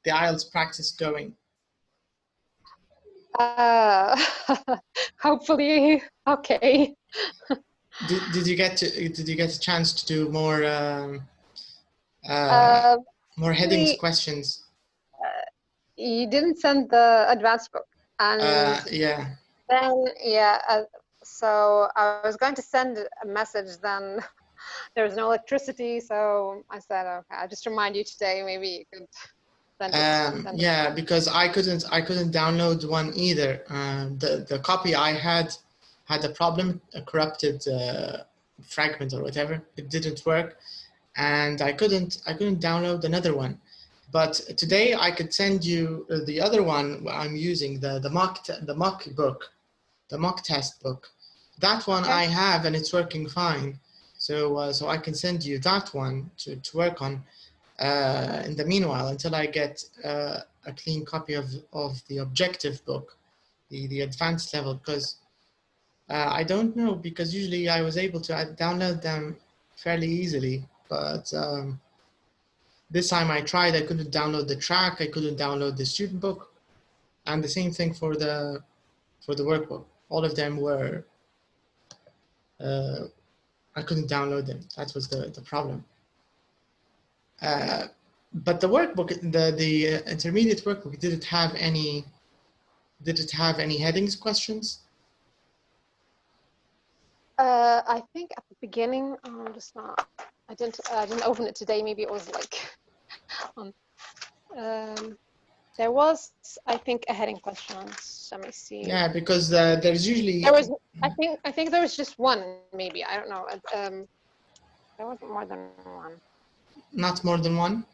the IELTS practice going? Hopefully, okay. Did you get a chance to do more more headings questions? You didn't send the advanced book, and yeah. then yeah. So I was going to send a message, then there was no electricity, so I said, okay, I'll just remind you today. Maybe you could send it. Yeah, because I couldn't download one either. The copy I had a problem, a corrupted fragment or whatever. It didn't work, and I couldn't download another one. But today I could send you the other one I'm using, the mock book, the mock test book. That one I have, and it's working fine. So so I can send you that one to work on in the meanwhile, until I get a clean copy of the objective book, the advanced level, because I don't know, because usually I was able to download them fairly easily, but this time I tried, I couldn't download the track, I couldn't download the student book, and the same thing for the workbook. All of them were, I couldn't download them. That was the problem. But the workbook, the intermediate workbook, did it have any headings questions? I think at the beginning, just not. I didn't open it today. Maybe it was like, there was, I think, a heading question. Let me see. Yeah, because there's usually there was. I think there was just one. Maybe, I don't know. There wasn't more than one. Not more than one.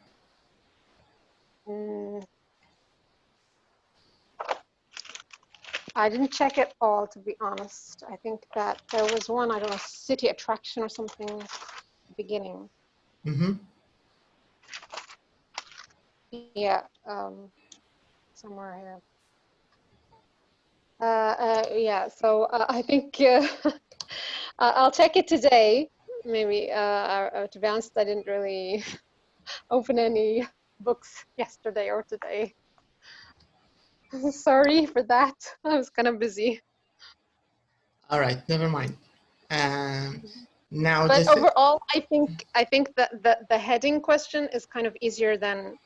I didn't check it all, to be honest. I think that there was one, I don't know, city attraction or something at the beginning. Mm-hmm. Yeah, somewhere here. Yeah, so I think I'll check it today. Maybe, to be honest, I didn't really open any books yesterday or today. Sorry for that. I was kind of busy. All right, never mind. Now, but overall, I think that the heading question is kind of easier than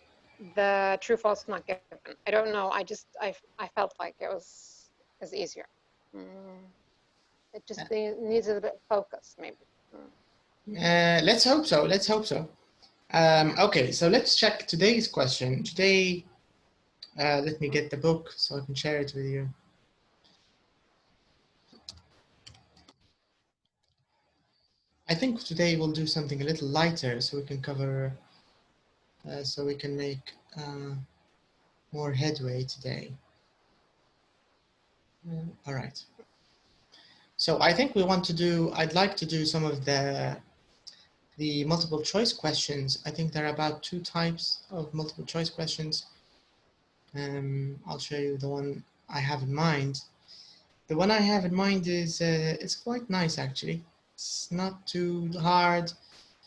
the true false not given. I don't know. I felt like it was easier. It just needs a bit of focus, maybe. Let's hope so. Let's hope so. Okay, so let's check today's question. Today, let me get the book so I can share it with you. I think today we'll do something a little lighter so we can cover, so we can make more headway today. All right. So I think we want to do, I'd like to do some of the multiple choice questions. I think there are about 2 types of multiple choice questions. I'll show you the one I have in mind. The one I have in mind is, it's quite nice actually. It's not too hard.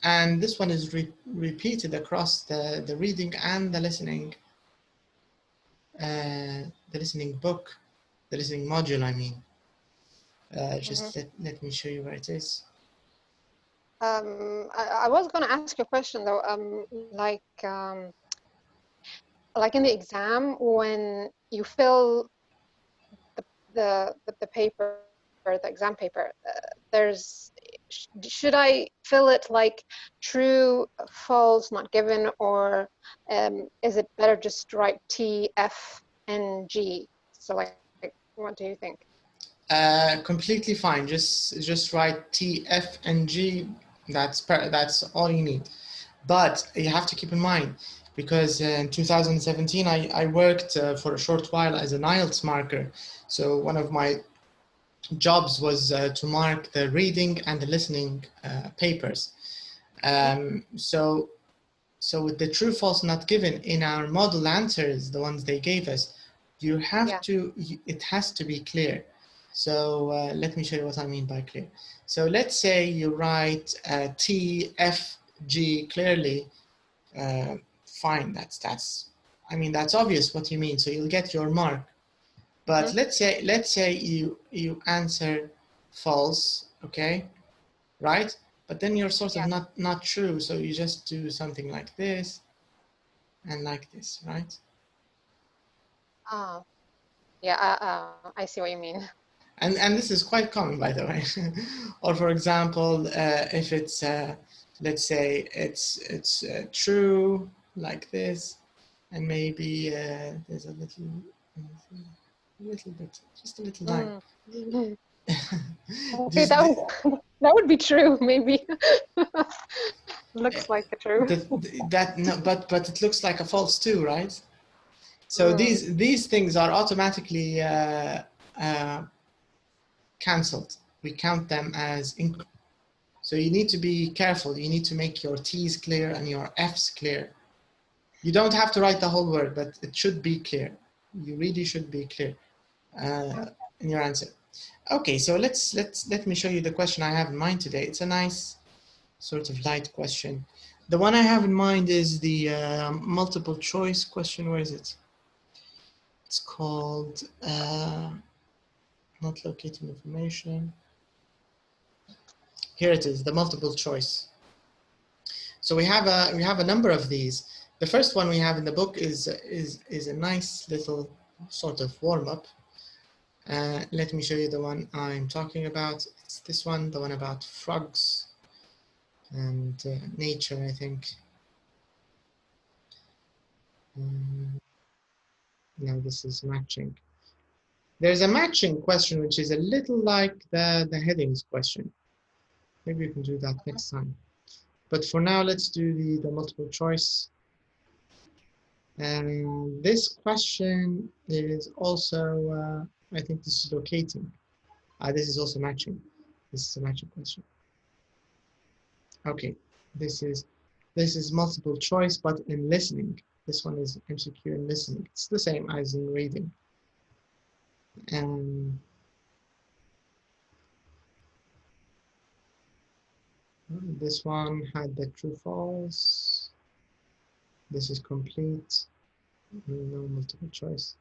And this one is repeated across the reading and the listening book, the listening module, I mean. Just let me show you where it is. I was going to ask you a question though, like in the exam, when you fill the paper, or the exam paper, should I fill it like true, false, not given, or is it better just to write T, F, and G? So like what do you think? Completely fine. Just write T, F, and G. That's all you need. But you have to keep in mind, because in 2017 I worked for a short while as an IELTS marker. So one of my jobs was to mark the reading and the listening papers. So with the true, false, not given in our model answers, the ones they gave us, you have to, it has to be clear. So let me show you what I mean by clear. So let's say you write T, F, G clearly. Fine, that's I mean, that's obvious what you mean. So you'll get your mark. But let's say you answer false, okay, right? But then you're sort of not true. So you just do something like this and like this, right? Yeah, I see what you mean. And this is quite common, by the way. Or for example, if it's let's say it's true like this, and maybe there's a little bit, just a little line. Okay, that would be true, maybe. Looks like a true. No, but it looks like a false too, right? So these things are automatically cancelled. We count them as incorrect. So you need to be careful. You need to make your T's clear and your F's clear. You don't have to write the whole word, but it should be clear. You really should be clear in your answer. Okay, so let me show you the question I have in mind today. It's a nice sort of light question. The one I have in mind is the multiple choice question. Where is it? It's called not locating information. Here it is, the multiple choice. So we have a number of these. The first one we have in the book is a nice little sort of warm-up. Let me show you the one I'm talking about. It's this one, the one about frogs and nature, I think. Now this is matching. There's a matching question, which is a little like the headings question. Maybe we can do that next time. But for now, let's do the multiple choice. And this question is also, I think this is locating. This is also matching. This is a matching question. Okay, this is multiple choice, but in listening. This one is MCQ in listening. It's the same as in reading. And this one had the true false. This is complete. No multiple choice.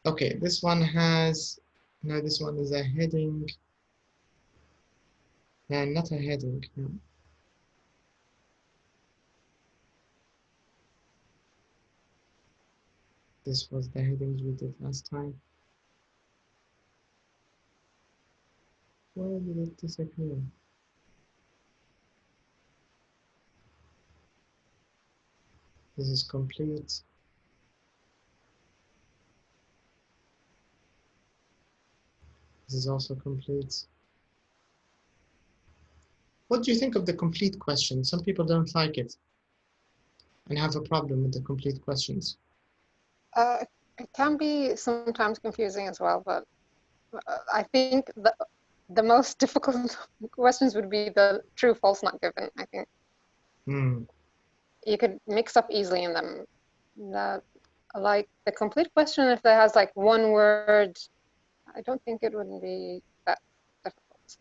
Okay, this one has, no, this one is a heading. And not a heading, no. This was the headings we did last time. Where did it disappear? This is complete. This is also complete. What do you think of the complete question? Some people don't like it and have a problem with the complete questions. It can be sometimes confusing as well, but I think the most difficult questions would be the true, false, not given, I think. You could mix up easily in them. Like the complete question, if it has like one word, I don't think it would be that difficult.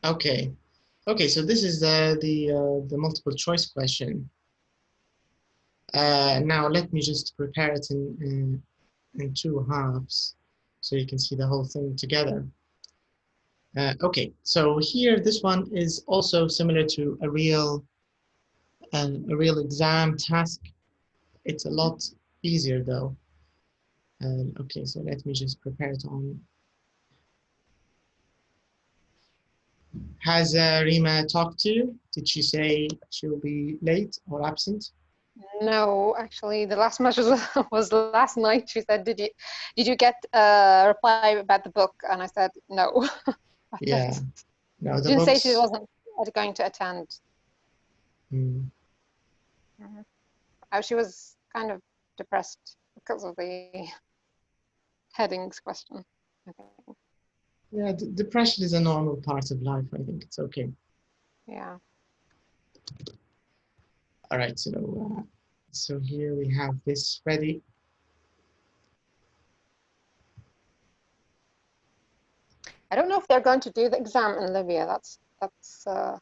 Okay. Okay, so this is the multiple choice question. Now let me just prepare it in two halves so you can see the whole thing together. Okay, so here this one is also similar to a real exam task. It's a lot easier though. Okay, so let me just prepare it on. Has Rima talked to you? Did she say she'll be late or absent? No, actually, the last message was last night. She said, "Did you get a reply about the book?" And I said, "No." Yeah. No, the she didn't books... say she wasn't going to attend. She was kind of depressed because of the headings question, I think. Yeah, depression is a normal part of life. I think it's okay. Yeah. All right, so here we have this ready. I don't know if they're going to do the exam in Libya. That's I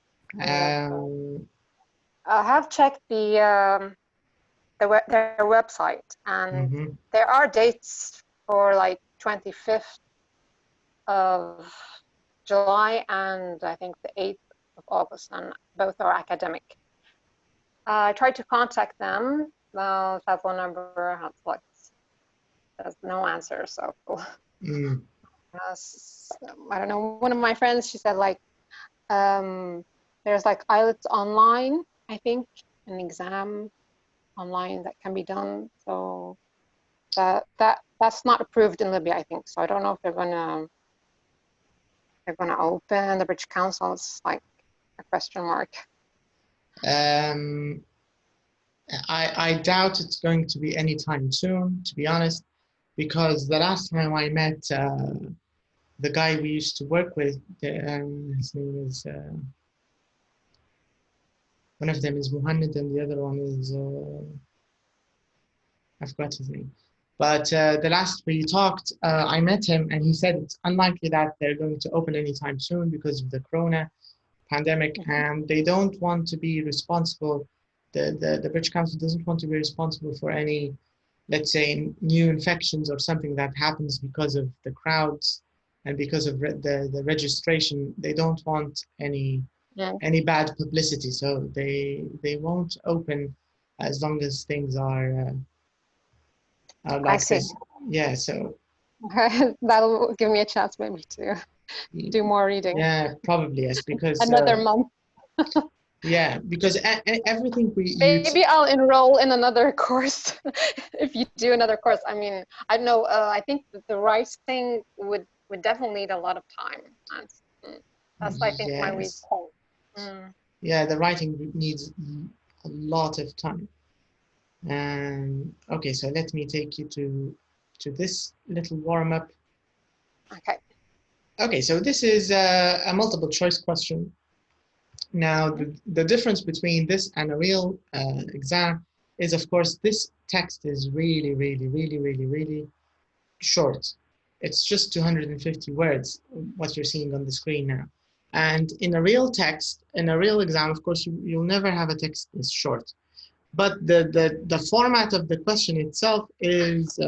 have checked their website, and there are dates for like 25th of July and I think the 8th of August, and both are academic. I tried to contact them. The telephone number has like there's no answer. So I don't know. One of my friends, she said like there's like IELTS online, I think, an exam online that can be done. So that's not approved in Libya, I think. So I don't know if they're gonna open the British Council. It's like a question mark. I doubt it's going to be anytime soon, to be honest, because the last time I met the guy we used to work with, his name is, one of them is Muhammad and the other one is, I forgot his name. But the last we talked, I met him and he said it's unlikely that they're going to open anytime soon because of the corona pandemic, and they don't want to be responsible. The British Council doesn't want to be responsible for any, let's say, new infections or something that happens because of the crowds and because of the registration. They don't want any bad publicity, so they won't open as long as things are like this. Yeah, so that'll give me a chance maybe to do more reading. Yeah, probably yes, because another month. Yeah, because everything maybe I'll enroll in another course if you do another course. I mean, I don't know. I think that the writing would definitely need a lot of time. That's I think my weak point. Yeah, the writing needs a lot of time. Okay, so let me take you to this little warm up. Okay. Okay, so this is a multiple choice question. Now, the difference between this and a real exam is, of course, this text is really, really, really, really, really short. It's just 250 words, what you're seeing on the screen now. And in a real text, in a real exam, of course, you'll never have a text this short. But the format of the question itself is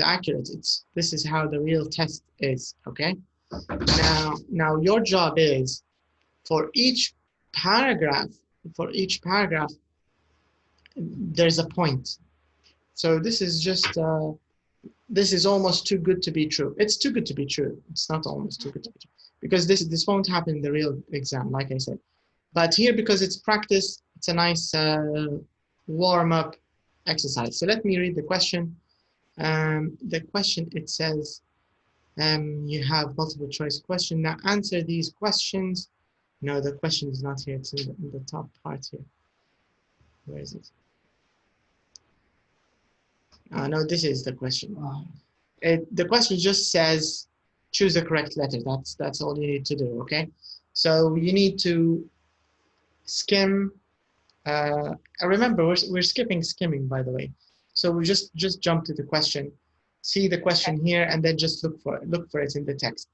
accurate. This is how the real test is, okay? Now your job is, for each paragraph, there's a point. So this is just, this is almost too good to be true. It's too good to be true. It's not almost too good to be true. Because this won't happen in the real exam, like I said. But here, because it's practice, it's a nice warm-up exercise. So let me read the question. The question, it says, you have multiple choice question. Now answer these questions. No, the question is not here. It's in the top part here. Where is it? No, this is the question. The question just says, choose the correct letter. That's all you need to do, okay? So you need to skim. Remember, we're skipping skimming, by the way. So we just jump to the question, see the question here, and then just look for it in the text.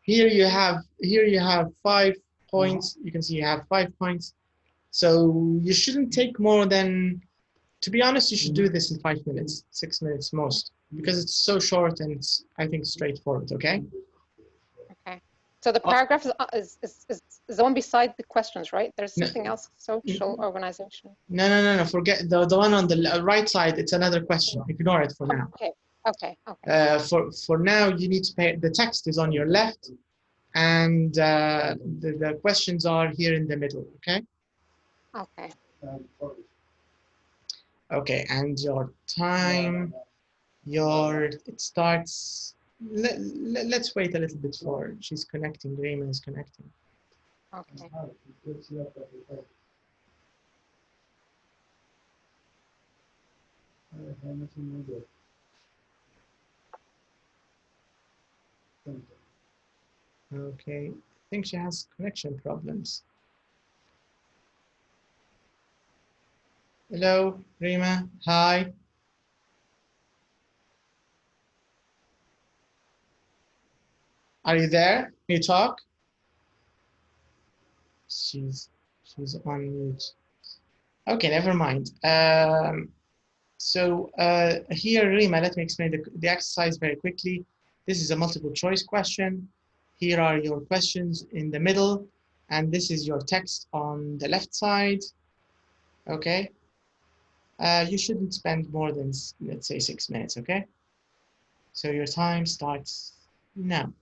Here you have 5 points. You can see you have 5 points. So you shouldn't take more than, to be honest, you should do this in 5 minutes, 6 minutes most, because it's so short and it's, I think, straightforward, okay? Okay. So the paragraph is the one beside the questions, right? There's something else, social organization. No. Forget the one on the right side. It's another question. Ignore it for now. Okay. For now, you need to pay. The text is on your left, and the questions are here in the middle. Okay. Okay. Okay, and your time, it starts. Let's wait a little bit for. She's connecting. Raymond is connecting. Okay. Okay, I think she has connection problems. Hello, Rima. Hi. Are you there? Can you talk? She's on mute. Okay, never mind. Here, Rima, let me explain the exercise very quickly. This is a multiple choice question. Here are your questions in the middle, and this is your text on the left side. Okay. You shouldn't spend more than, let's say, 6 minutes, okay? So your time starts now.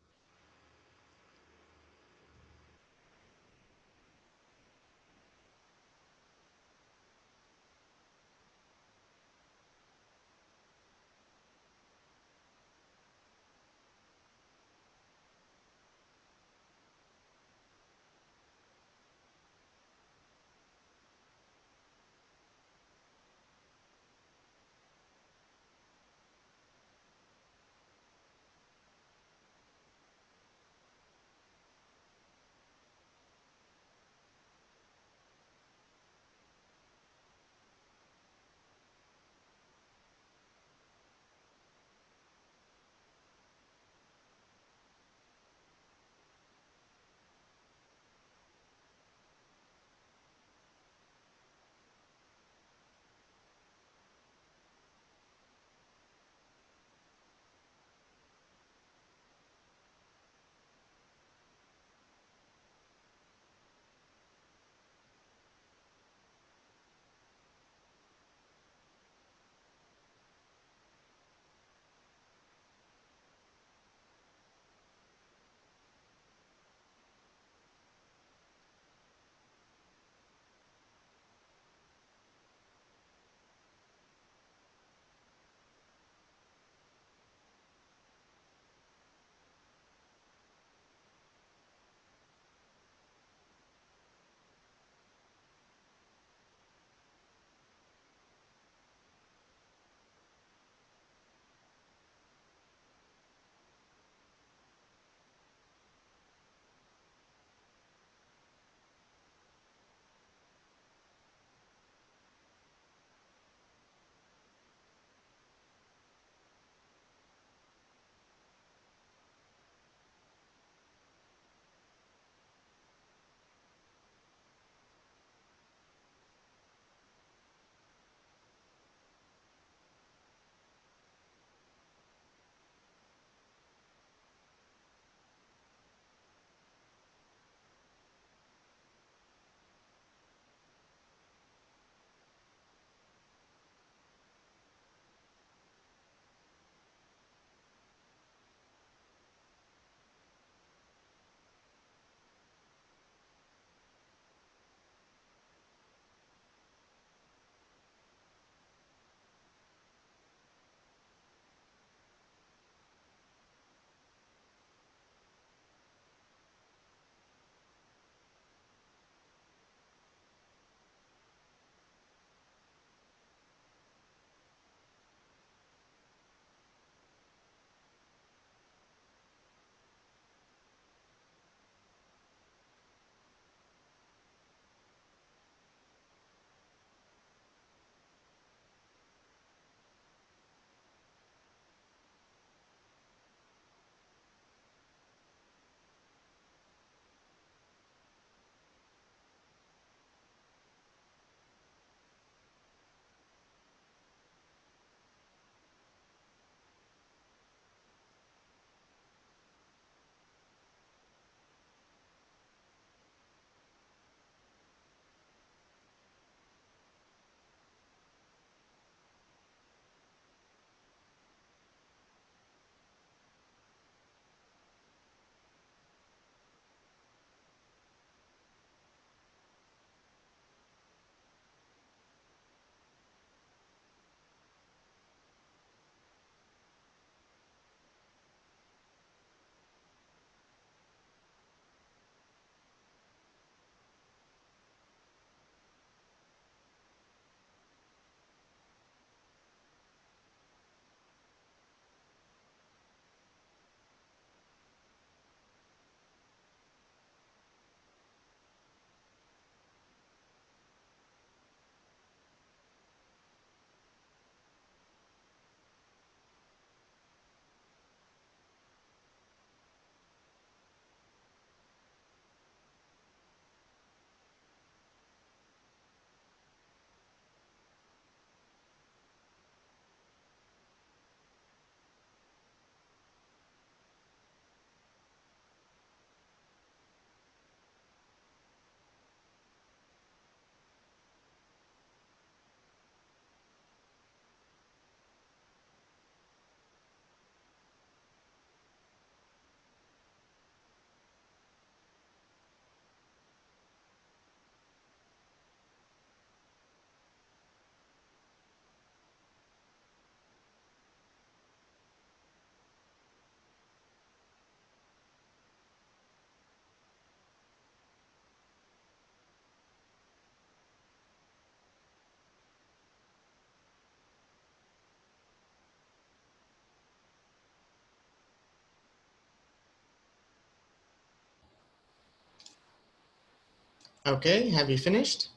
Okay, have you finished?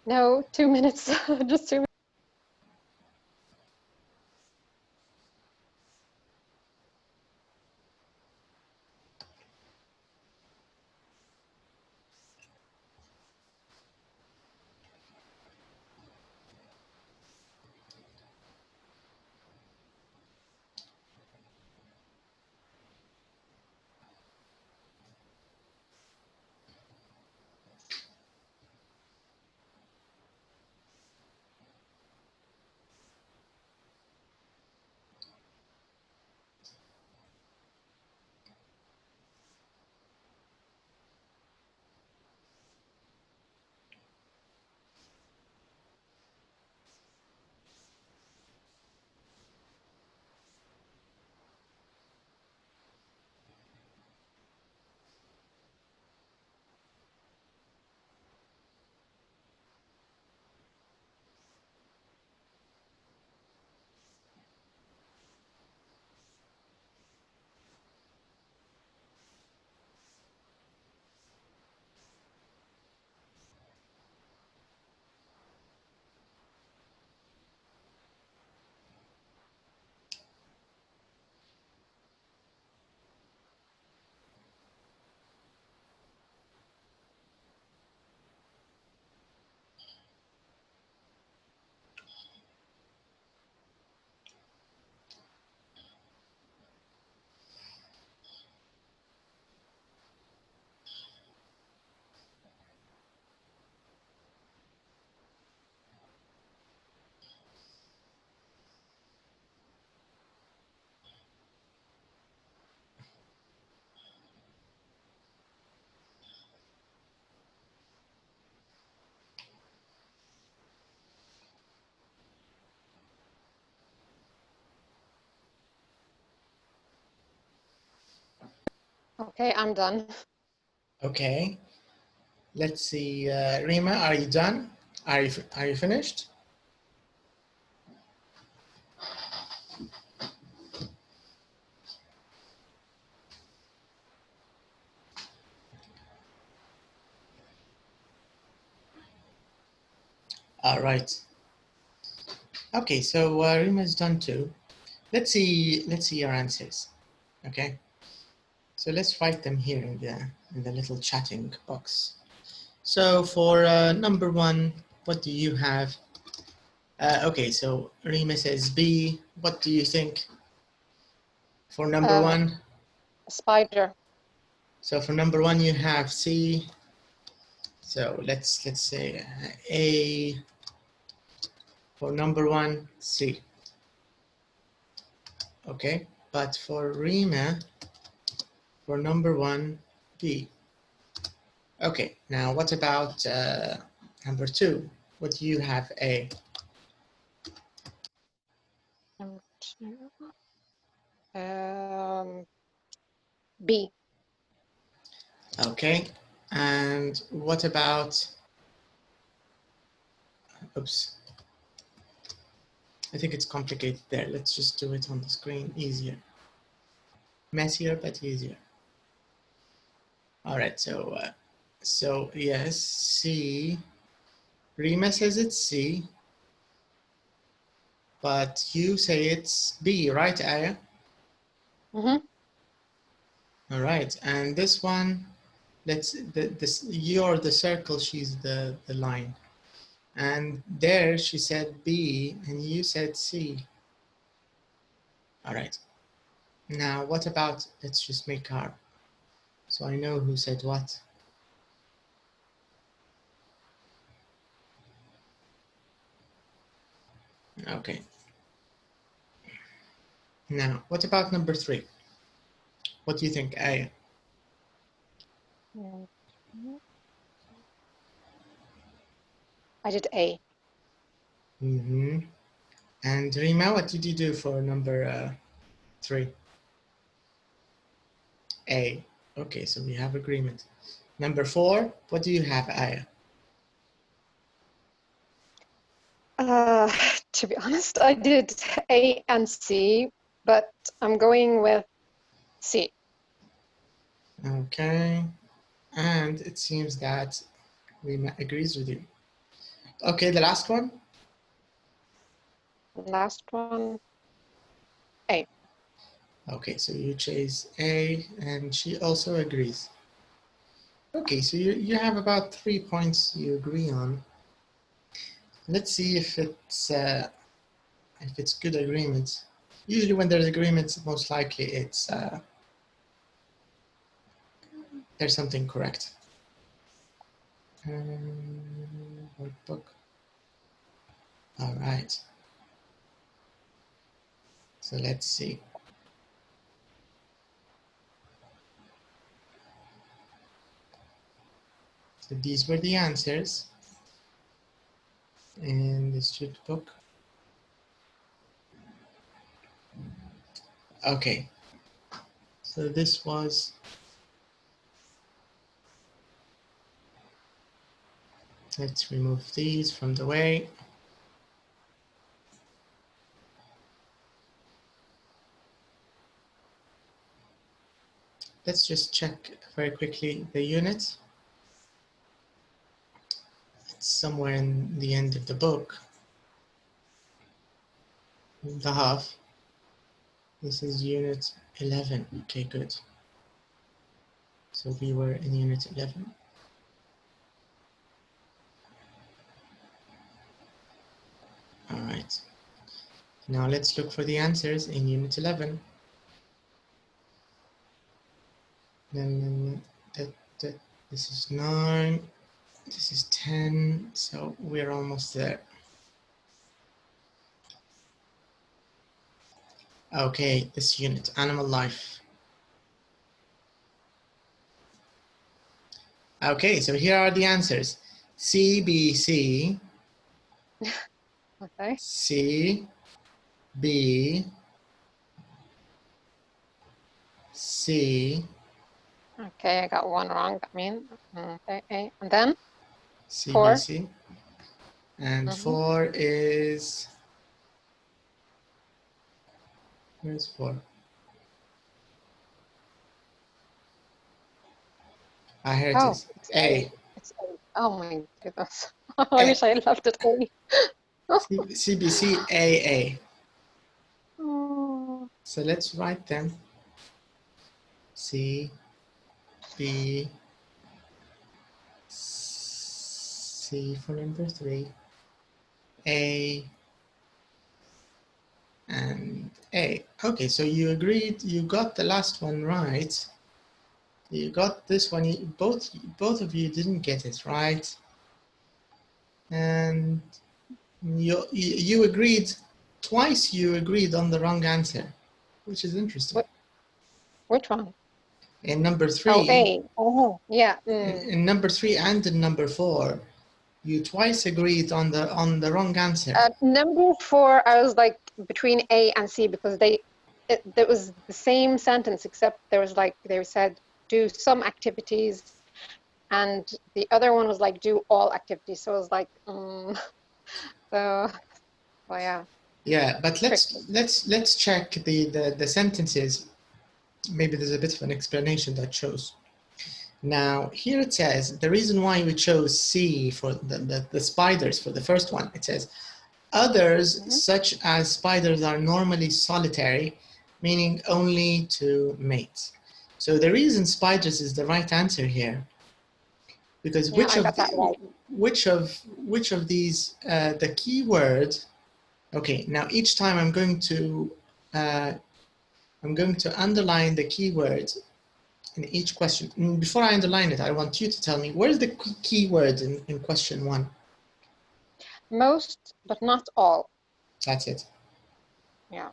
No, 2 minutes, just 2 minutes. Okay, I'm done. Okay. Let's see. Rima, are you done? Are you finished? All right. Okay, so Rima's done too. Let's see your answers. Okay. So let's write them here in the little chatting box. So for number 1, what do you have? Okay, so Rima says B. What do you think for number 1? Spider. So for number 1, you have C. So let's say A. For number 1, C. Okay, but for Rima, for number 1, B. Okay, now what about number 2? What do you have? A. Number 2. B. Okay, and what about, oops, I think it's complicated there. Let's just do it on the screen, easier. Messier, but easier. All right, so yes, C. Rima says it's C, but you say it's B, right, Aya? Mm-hmm. All right, and this one, you're the circle, she's the line. And there she said B and you said C. All right. Now what about, let's just make our, so I know who said what. Okay. Now, what about number 3? What do you think, Aya? I did A. Mm-hmm. And Rima, what did you do for number 3? A. Okay, so we have agreement. Number 4, what do you have, Aya? To be honest, I did A and C, but I'm going with C. Okay, and it seems that Rima agrees with you. Okay, the last one. Last one, A. Okay, so you chose A, and she also agrees. Okay, so you have about 3 points you agree on. Let's see if it's good agreement. Usually when there's agreement, most likely it's there's something correct. Workbook. All right. So let's see. So these were the answers in the student book. Okay. So this was, let's remove these from the way. Let's just check very quickly the unit. It's somewhere in the end of the book. The half. This is unit 11. Okay, good. So we were in unit 11. All right. Now let's look for the answers in unit 11. Then this is 9. This is 10. So we're almost there. Okay, this unit, animal life. Okay, so here are the answers. C, B, C. Okay. C, B, C. Okay, I got one wrong. I mean, okay, A. And then C, 4. B, C. And 4 is, where's 4? Ah, here it is. It's A. It's A. Oh my goodness. I wish I left it A. CBC AA. Oh. So let's write them. C, B, C for number 3, A, and A. Okay, so you agreed, you got the last one right. You got this one, both of you didn't get it right. And you agreed, twice you agreed on the wrong answer, which is interesting. Which one? In number 3. Oh, A. Oh, yeah. In number 3 and in number 4, you twice agreed on the wrong answer. Number 4, I was like between A and C because there was the same sentence except there was like they said do some activities, and the other one was like do all activities. So it was like so yeah. Yeah, but let's check the sentences. Maybe there's a bit of an explanation that shows. Now here it says the reason why we chose C for the spiders for the first one. It says others such as spiders are normally solitary, meaning only to mate. So the reason spiders is the right answer here, because which of these the keyword. Okay, now each time I'm going to underline the keyword in each question. And before I underline it, I want you to tell me where's the keyword in question 1. Most, but not all. That's it. Yeah.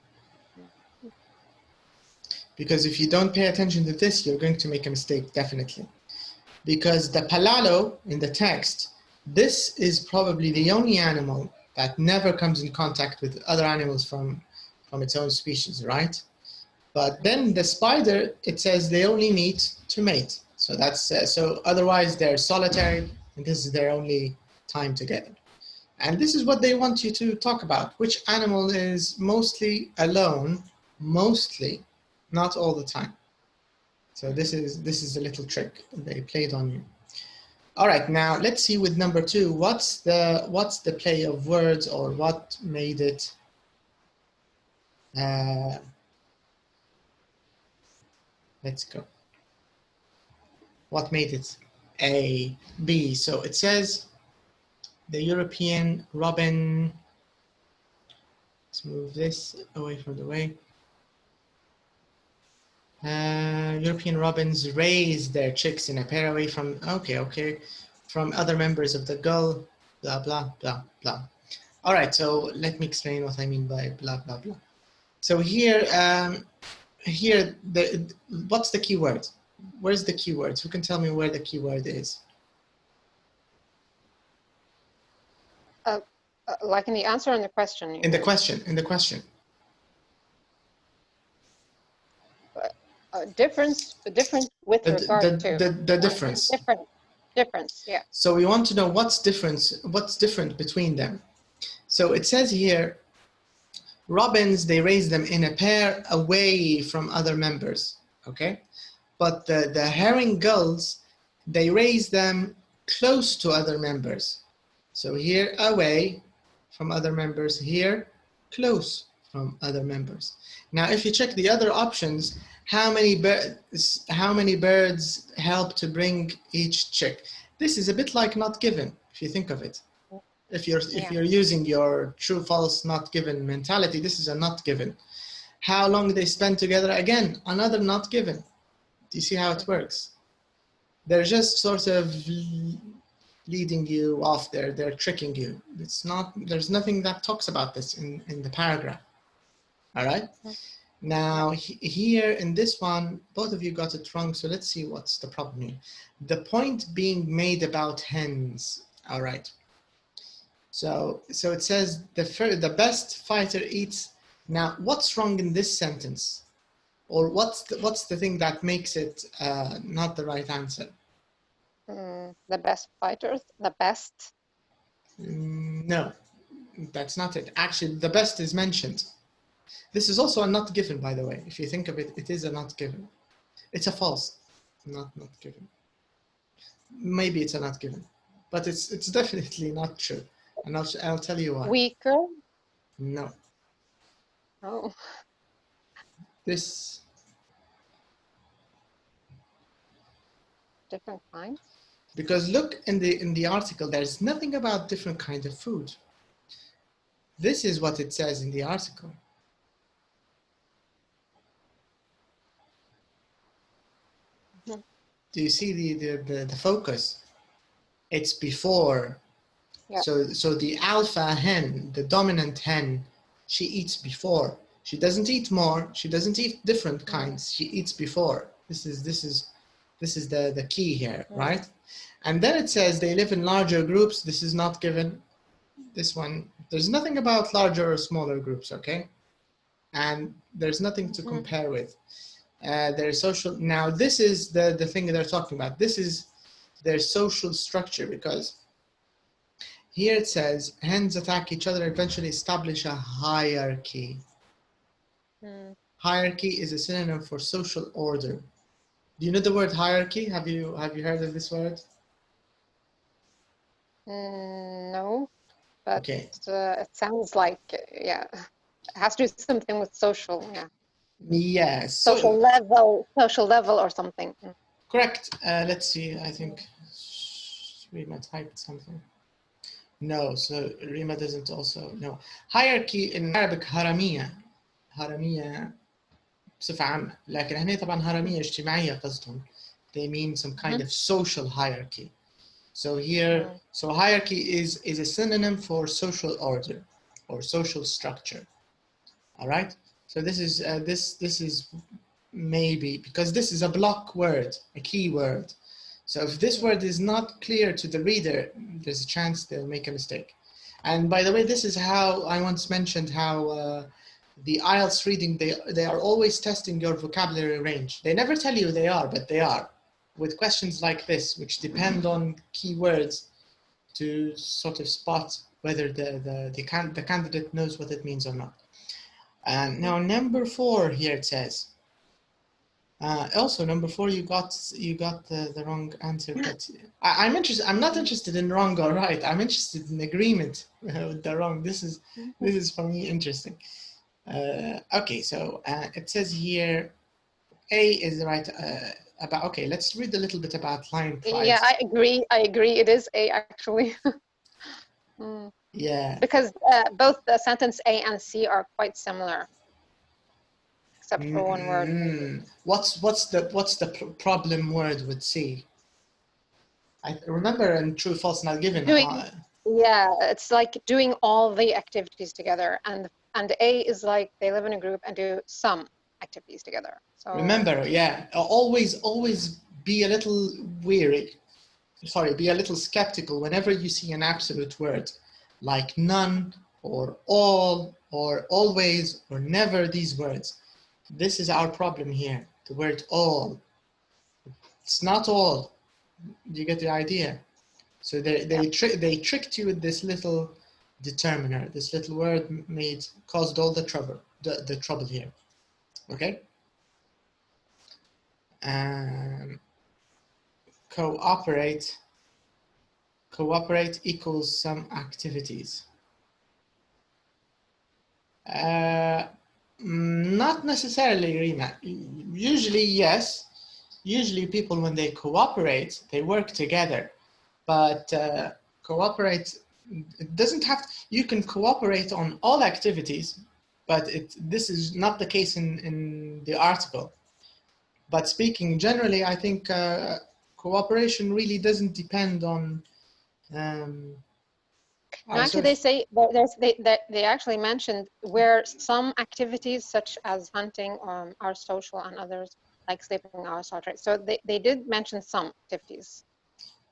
Because if you don't pay attention to this, you're going to make a mistake, definitely. Because the palalo in the text, this is probably the only animal that never comes in contact with other animals from its own species, right? But then the spider, it says they only meet to mate. So that's so otherwise they're solitary, and this is their only time together. And this is what they want you to talk about. Which animal is mostly alone, mostly, not all the time. So this is a little trick they played on you. All right, now let's see with number 2. What's the play of words, or what made it? Let's go. What made it A, B? So it says the European robin. Let's move this away from the way. European robins raise their chicks in a pair away from, from other members of the gull, blah, blah, blah, blah. All right, so let me explain what I mean by blah, blah, blah. So here, what's the keyword? Where's the keyword? Who can tell me where the keyword is? Like in the answer and the question? In the question. Difference with regard to. The difference. Difference, yeah. So we want to know what's different between them. So it says here, robins, they raise them in a pair away from other members, okay? But the herring gulls, they raise them close to other members. So here, away from other members, here, close from other members. Now, if you check the other options, how many birds help to bring each chick? This is a bit like not given, if you think of it. If you're using your true, false, not given mentality, this is a not given. How long they spend together? Again, another not given. Do you see how it works? They're just sort of leading you off there. They're tricking you. It's not. There's nothing that talks about this in the paragraph. All right. Now here in this one, both of you got it wrong. So let's see what's the problem here. The point being made about hens. All right. So it says the best fighter eats. Now, what's wrong in this sentence? Or what's the thing that makes it not the right answer? The best fighters, the best? No, that's not it. Actually, the best is mentioned. This is also a not given, by the way. If you think of it, it is a not given. It's a false, not given. Maybe it's a not given, but it's definitely not true. And I'll tell you why. Weaker? No. Oh. This. Different kinds? Because look in the article, there's nothing about different kinds of food. This is what it says in the article. Mm-hmm. Do you see the focus? It's before. Yeah. So the alpha hen, the dominant hen, she eats before. She doesn't eat more. She doesn't eat different kinds. She eats before. This is the key here, right? And then it says they live in larger groups. This is not given. This one, there's nothing about larger or smaller groups, okay? And there's nothing to compare with. Their social. Now this is the thing they're talking about. This is their social structure, because here it says hens attack each other and eventually establish a hierarchy. Hierarchy is a synonym for social order. Do you know the word hierarchy? Have you heard of this word? No, but okay. It sounds like it has to do something with social. Yes. Social level or something. Correct. Let's see. I think Rima typed something. No, so Rima doesn't also know. Hierarchy in Arabic هرمية بصفة عامة، لكن هنا طبعا هرمية اجتماعية قصدهم. They mean some kind of social hierarchy. So here, so hierarchy is a synonym for social order or social structure. All right. So this is this is maybe because this is a block word, a key word. So if this word is not clear to the reader, there's a chance they'll make a mistake. And by the way, this is how I once mentioned how the IELTS reading, they are always testing your vocabulary range. They never tell you they are, but they are, with questions like this, which depend on keywords to sort of spot whether the candidate knows what it means or not. And now number 4 here it says, Also, number 4, you got the wrong answer, but I'm interested. I'm not interested in wrong or right. I'm interested in agreement with the wrong. This is for me interesting. Okay, so it says here, A is the right about. Okay, let's read a little bit about line 5. Yeah, I agree. It is A actually. Yeah. Because both the sentence A and C are quite similar, except for one word. What's the problem word with C? I remember in true, false, not given. Yeah, it's like doing all the activities together, and A is like they live in a group and do some activities together. So remember, yeah, always be a little wary. Sorry, be a little skeptical whenever you see an absolute word like none or all or always or never. These words. This is our problem here. The word all. It's not all. You get the idea? So they tricked you with this little determiner. This little word caused all the trouble. The trouble here. Okay. Cooperate equals some activities. Not necessarily, Rima. Usually, yes. Usually people, when they cooperate, they work together. But cooperate, it doesn't have to, you can cooperate on all activities, but this is not the case in the article. But speaking generally, I think cooperation really doesn't depend on actually, they say they actually mentioned where some activities such as hunting are social and others like sleeping are social. So they did mention some activities.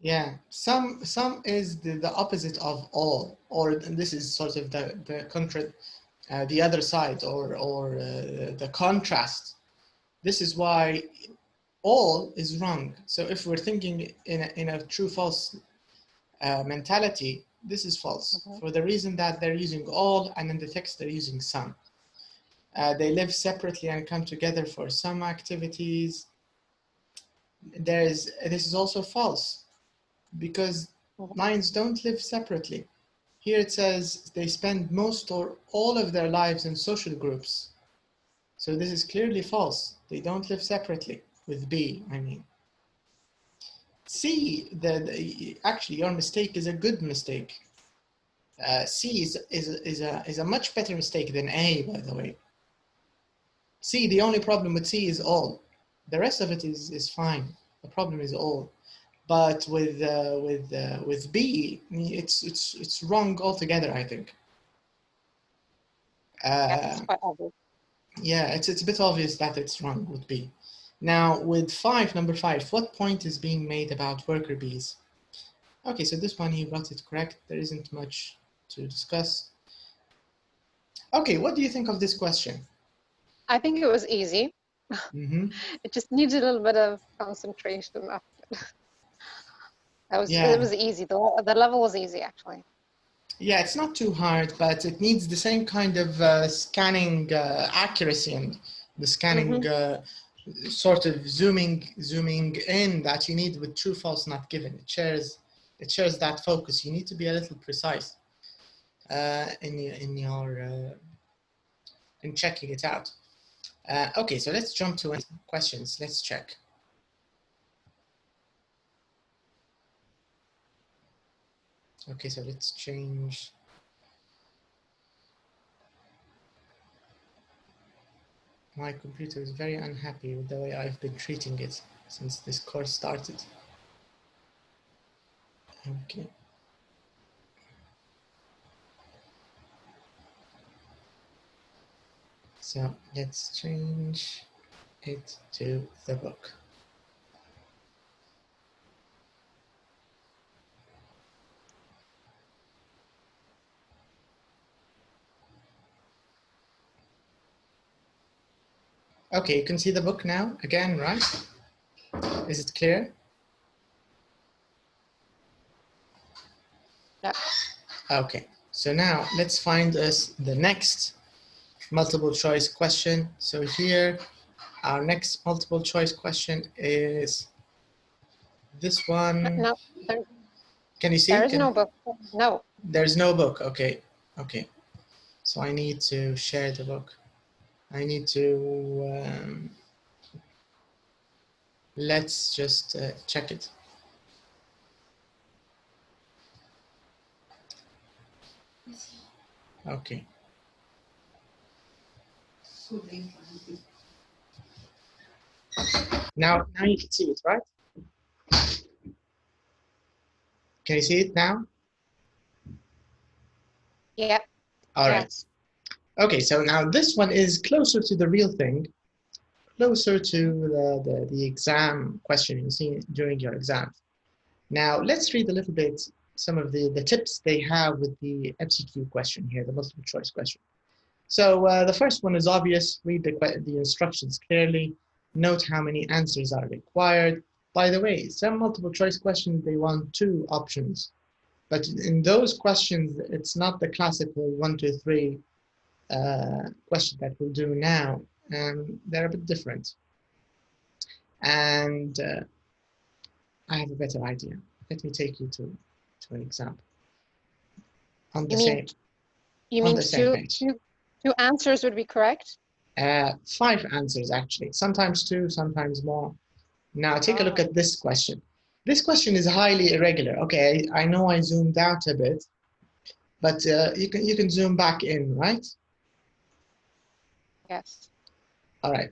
Yeah, some is the opposite of all, or this is sort of the other side, or the contrast. This is why all is wrong. So if we're thinking in a true false mentality, this is false for the reason that they're using all, and in the text they're using some. They live separately and come together for some activities. This is also false because lions don't live separately. Here it says they spend most or all of their lives in social groups. So this is clearly false. They don't live separately, with B, I mean. C, actually your mistake is a good mistake. C is a much better mistake than A, by the way. C, the only problem with C is all. The rest of it is fine. The problem is all. But with B, it's wrong altogether, I think. It's quite obvious. Yeah, it's a bit obvious that it's wrong with B. Now with number 5, what point is being made about worker bees? Okay, so this one you got it correct. There isn't much to discuss. Okay, what do you think of this question? I think it was easy. It just needs a little bit of concentration. It was easy. The level was easy, actually. Yeah, it's not too hard, but it needs the same kind of scanning accuracy and the scanning sort of zooming in that you need with true, false, not given. It shares that focus. You need to be a little precise in checking it out. Okay, so let's jump to questions. Let's check. Okay, so let's change. My computer is very unhappy with the way I've been treating it since this course started. Okay. So let's change it to the book. Okay, you can see the book now again, right? Is it clear? Yeah. Okay, so now let's find us the next multiple choice question. So here our next multiple choice question is this one. No, can you see? There is no book. No. There's no book. Okay. Okay. So I need to share the book. I need to, let's just check it. Okay. Now you can see it, right? Can you see it now? Yep. All right. Okay, so now this one is closer to the real thing, closer to the exam question you see during your exam. Now let's read a little bit some of the tips they have with the MCQ question here, the multiple choice question. So the first one is obvious. Read the instructions clearly. Note how many answers are required. By the way, some multiple choice questions, they want 2 options. But in those questions, it's not the classical 1, 2, 3 question that we'll do now. They're a bit different. And I have a better idea. Let me take you to an example. On the same page. Two answers would be correct? 5 answers, actually. Sometimes 2, sometimes more. Now, take a look at this question. This question is highly irregular. Okay, I know I zoomed out a bit, but you can zoom back in, right? Yes. All right.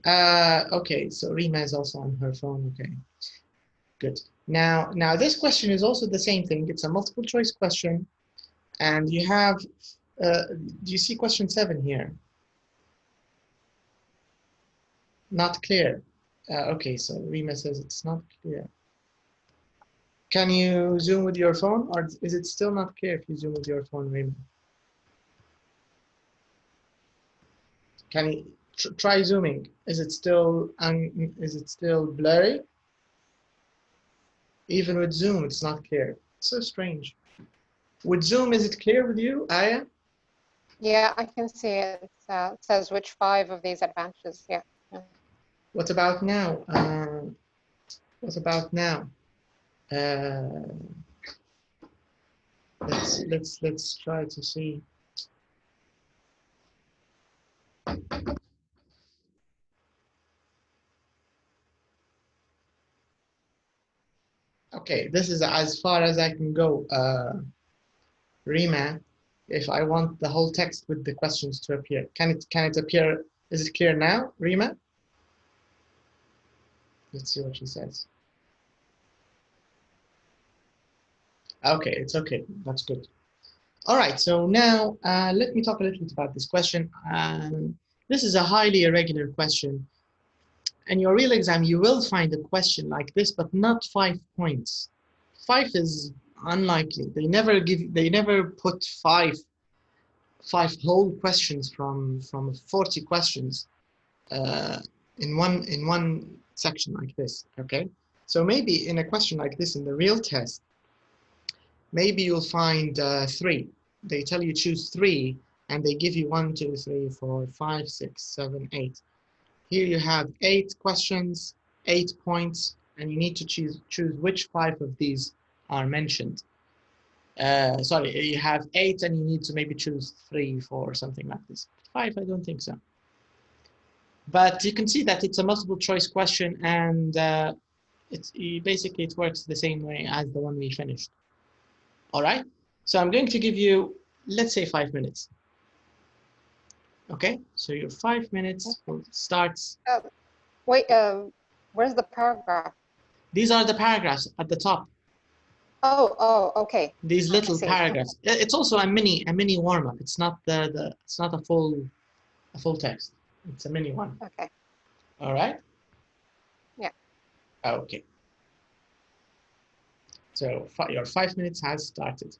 Okay, so Rima is also on her phone. Okay, good. Now this question is also the same thing. It's a multiple choice question, and you have. Do you see question 7 here? Not clear. Okay, so Rima says it's not clear. Can you zoom with your phone, or is it still not clear if you zoom with your phone, Rima? Can you try zooming? Is it still blurry? Even with zoom, it's not clear. It's so strange. With zoom, is it clear with you, Aya? Yeah, I can see it. It says which 5 of these advantages. Yeah. What about now? What about now? Let's try to see. Okay, this is as far as I can go, Rima. If I want the whole text with the questions to appear, can it appear? Is it clear now, Rima? Let's see what she says. Okay, it's okay. That's good. All right, so now let me talk a little bit about this question. This is a highly irregular question. In your real exam, you will find a question like this, but not 5 points. 5 is unlikely. They never put five whole questions from 40 questions in one section like this. Okay, so maybe in a question like this in the real test, maybe you'll find 3. They tell you choose 3, and they give you 1, 2, 3, 4, 5, 6, 7, 8. Here you have 8 questions, 8 points, and you need to choose which 5 of these are mentioned. Sorry, you have 8 and you need to maybe choose 3, 4, something like this. 5, I don't think so. But you can see that it's a multiple choice question, and basically it works the same way as the one we finished. All right, so I'm going to give you, let's say 5 minutes. Okay, so your 5 minutes will start. Wait, where's the paragraph? These are the paragraphs at the top. Oh, okay. These little paragraphs. It's also a mini warm-up. It's not it's not a full text. It's a mini one. Okay. All right. Yeah. Okay. So your 5 minutes has started.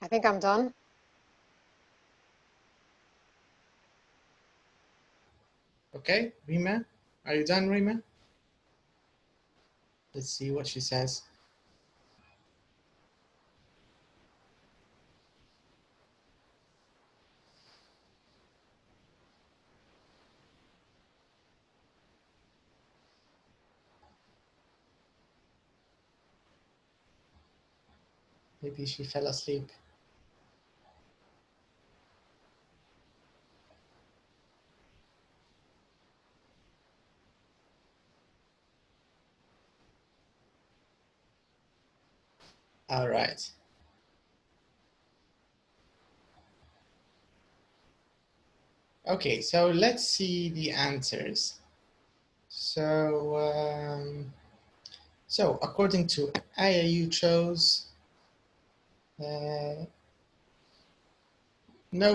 I think I'm done. Okay, Rima, are you done, Rima? Let's see what she says. Maybe she fell asleep. All right. Okay, so let's see the answers. So, so according to Aya, you chose, no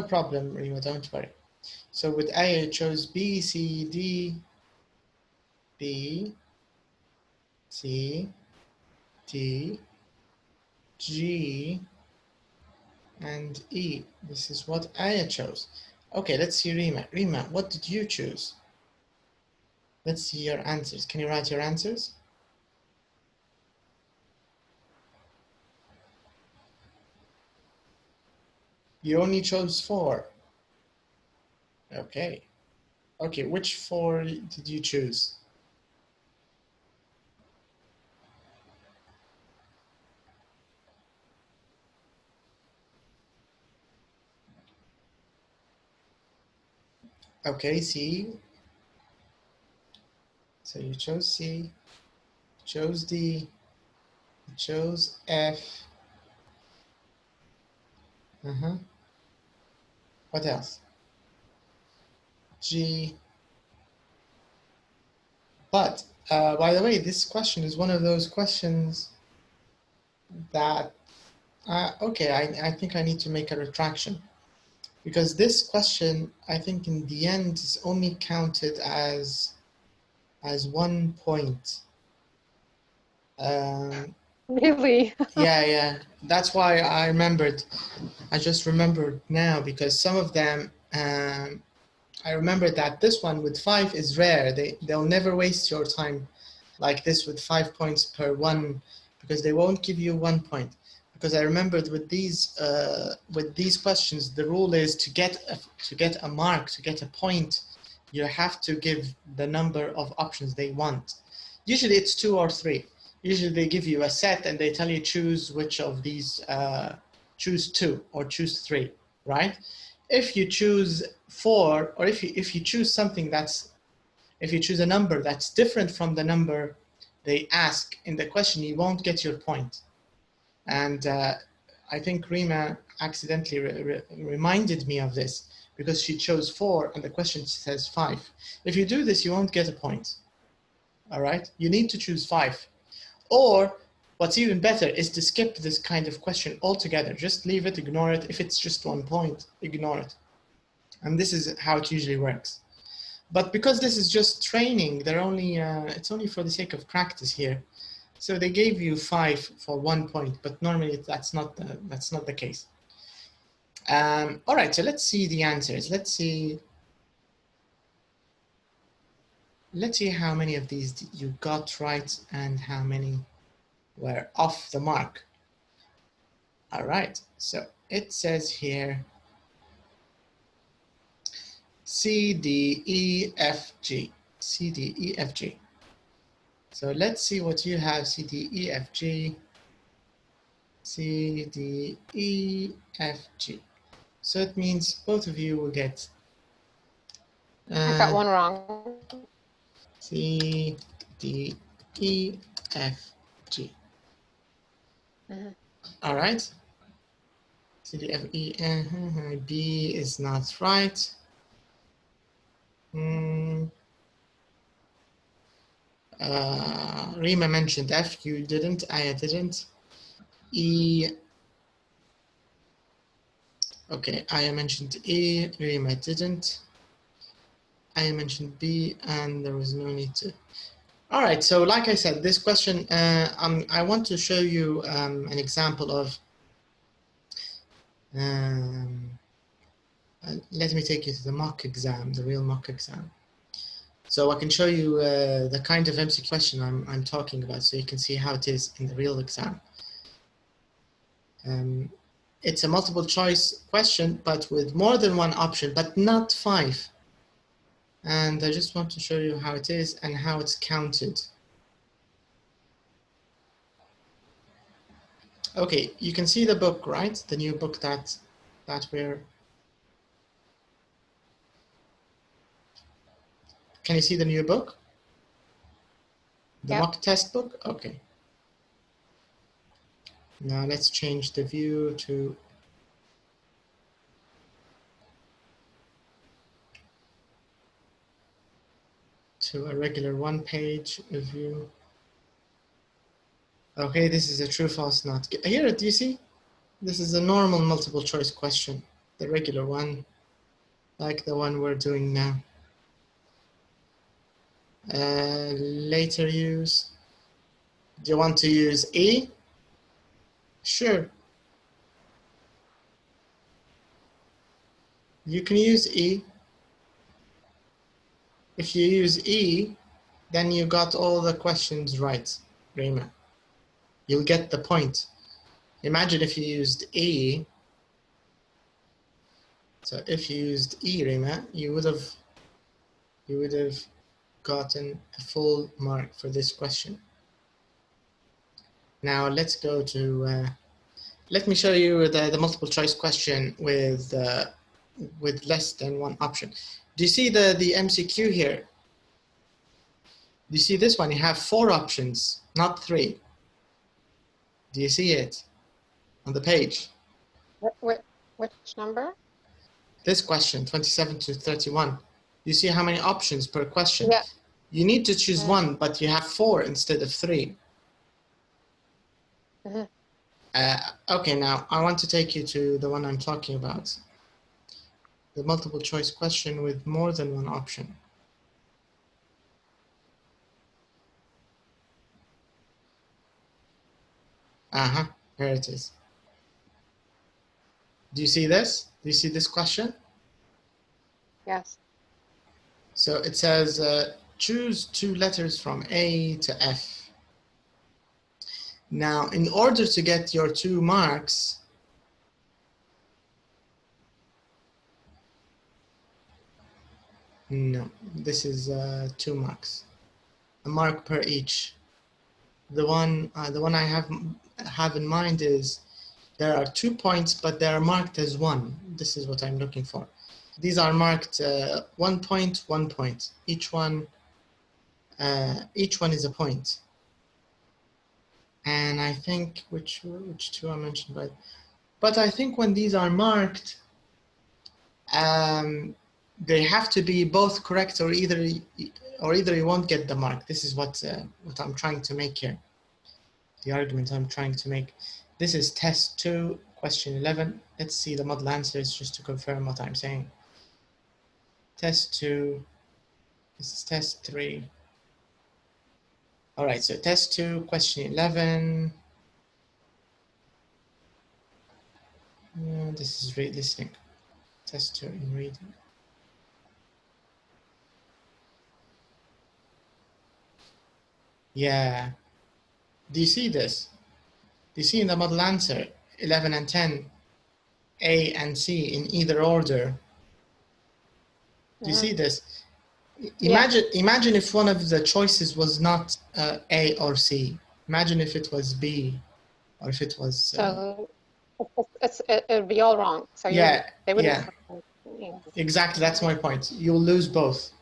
problem, Rima, don't worry. So with Aya, you chose B, C, D, B, C, D, G, and E. This is what Aya chose. Okay, let's see Rima. Rima, what did you choose? Let's see your answers. Can you write your answers? You only chose 4. Okay. Okay, which 4 did you choose? Okay, C. So you chose C, chose D, chose F. What else? G. But by the way, this question is one of those questions that, okay, I think I need to make a retraction. Because this question, I think in the end, is only counted as 1 point. Really? Yeah. That's why I remembered. I just remembered now because some of them, I remember that this one with 5 is rare. They'll never waste your time like this with 5 points per one, because they won't give you 1 point. Because I remembered with these questions, the rule is to get a mark, to get a point, you have to give the number of options they want. Usually it's 2 or 3. Usually they give you a set and they tell you choose which of these, choose 2 or choose 3, right? If you choose 4, or if you choose something if you choose a number that's different from the number they ask in the question, you won't get your point. And I think Rima accidentally reminded me of this because she chose 4 and the question says 5. If you do this, you won't get a point. All right, you need to choose 5. Or what's even better is to skip this kind of question altogether. Just leave it, ignore it. If it's just 1 point, ignore it. And this is how it usually works. But because this is just training, they're only it's only for the sake of practice here. So they gave you 5 for 1 point, but normally that's not the case. All right, so let's see the answers. Let's see how many of these you got right and how many were off the mark. All right, so it says here C, D, E, F, G. C, D, E, F, G. So let's see what you have. C, D, E, F, G. C, D, E, F, G. So it means both of you will get. I got one wrong. C, D, E, F, G. All right. C, D, F, E, B is not right. Rima mentioned F, you didn't, Aya didn't. E, okay, Aya mentioned E, Rima didn't. Aya mentioned B, and there was no need to. All right, so like I said, this question, I want to show you an example of Let me take you to the mock exam, the real mock exam. So I can show you the kind of MCQ question I'm talking about, so you can see how it is in the real exam. It's a multiple choice question, but with more than one option, but not 5. And I just want to show you how it is and how it's counted. Okay, you can see the book, right? The new book that we're... Can you see the new book? The mock test book? Okay. Now let's change the view to a regular one-page view. Okay, this is a true, false, not. Here, do you see? This is a normal multiple choice question, the regular one, like the one we're doing now. Later use. Do you want to use E? Sure. You can use E. If you use E, then you got all the questions right, Rima. You'll get the point. Imagine if you used E. So if you used E, Rima, you would have gotten a full mark for this question. Now let's go to, let me show you the multiple choice question with less than one option. Do you see the MCQ here? Do you see this one? You have 4 options, not 3. Do you see it on the page? Which number? This question, 27 to 31. You see how many options per question? Yeah. You need to choose one, but you have 4 instead of 3. Okay, now I want to take you to the one I'm talking about. The multiple choice question with more than one option. Here it is. Do you see this? Do you see this question? Yes. So it says, choose 2 letters from A to F. Now, in order to get your 2 marks, no, this is 2 marks, a mark per each. The one I have in mind is there are 2 points, but they are marked as 1. This is what I'm looking for. These are marked 1 point, 1 point. Each one is a point. And I think which 2 are mentioned by, but I think when these are marked, they have to be both correct, or either you won't get the mark. This is what I'm trying to make here. The argument I'm trying to make. This is test 2, question 11. Let's see the model answers just to confirm what I'm saying. Test 2. This is test 3. All right, so test 2, question 11. This is listening. Test 2 in reading. Yeah. Do you see this? Do you see in the model answer 11 and 10, A and C in either order? Do you see this? Imagine if one of the choices was not A or C. Imagine if it was B, or if it was. So it'd be all wrong. So they wouldn't. Yeah. Exactly. That's my point. You'll lose both,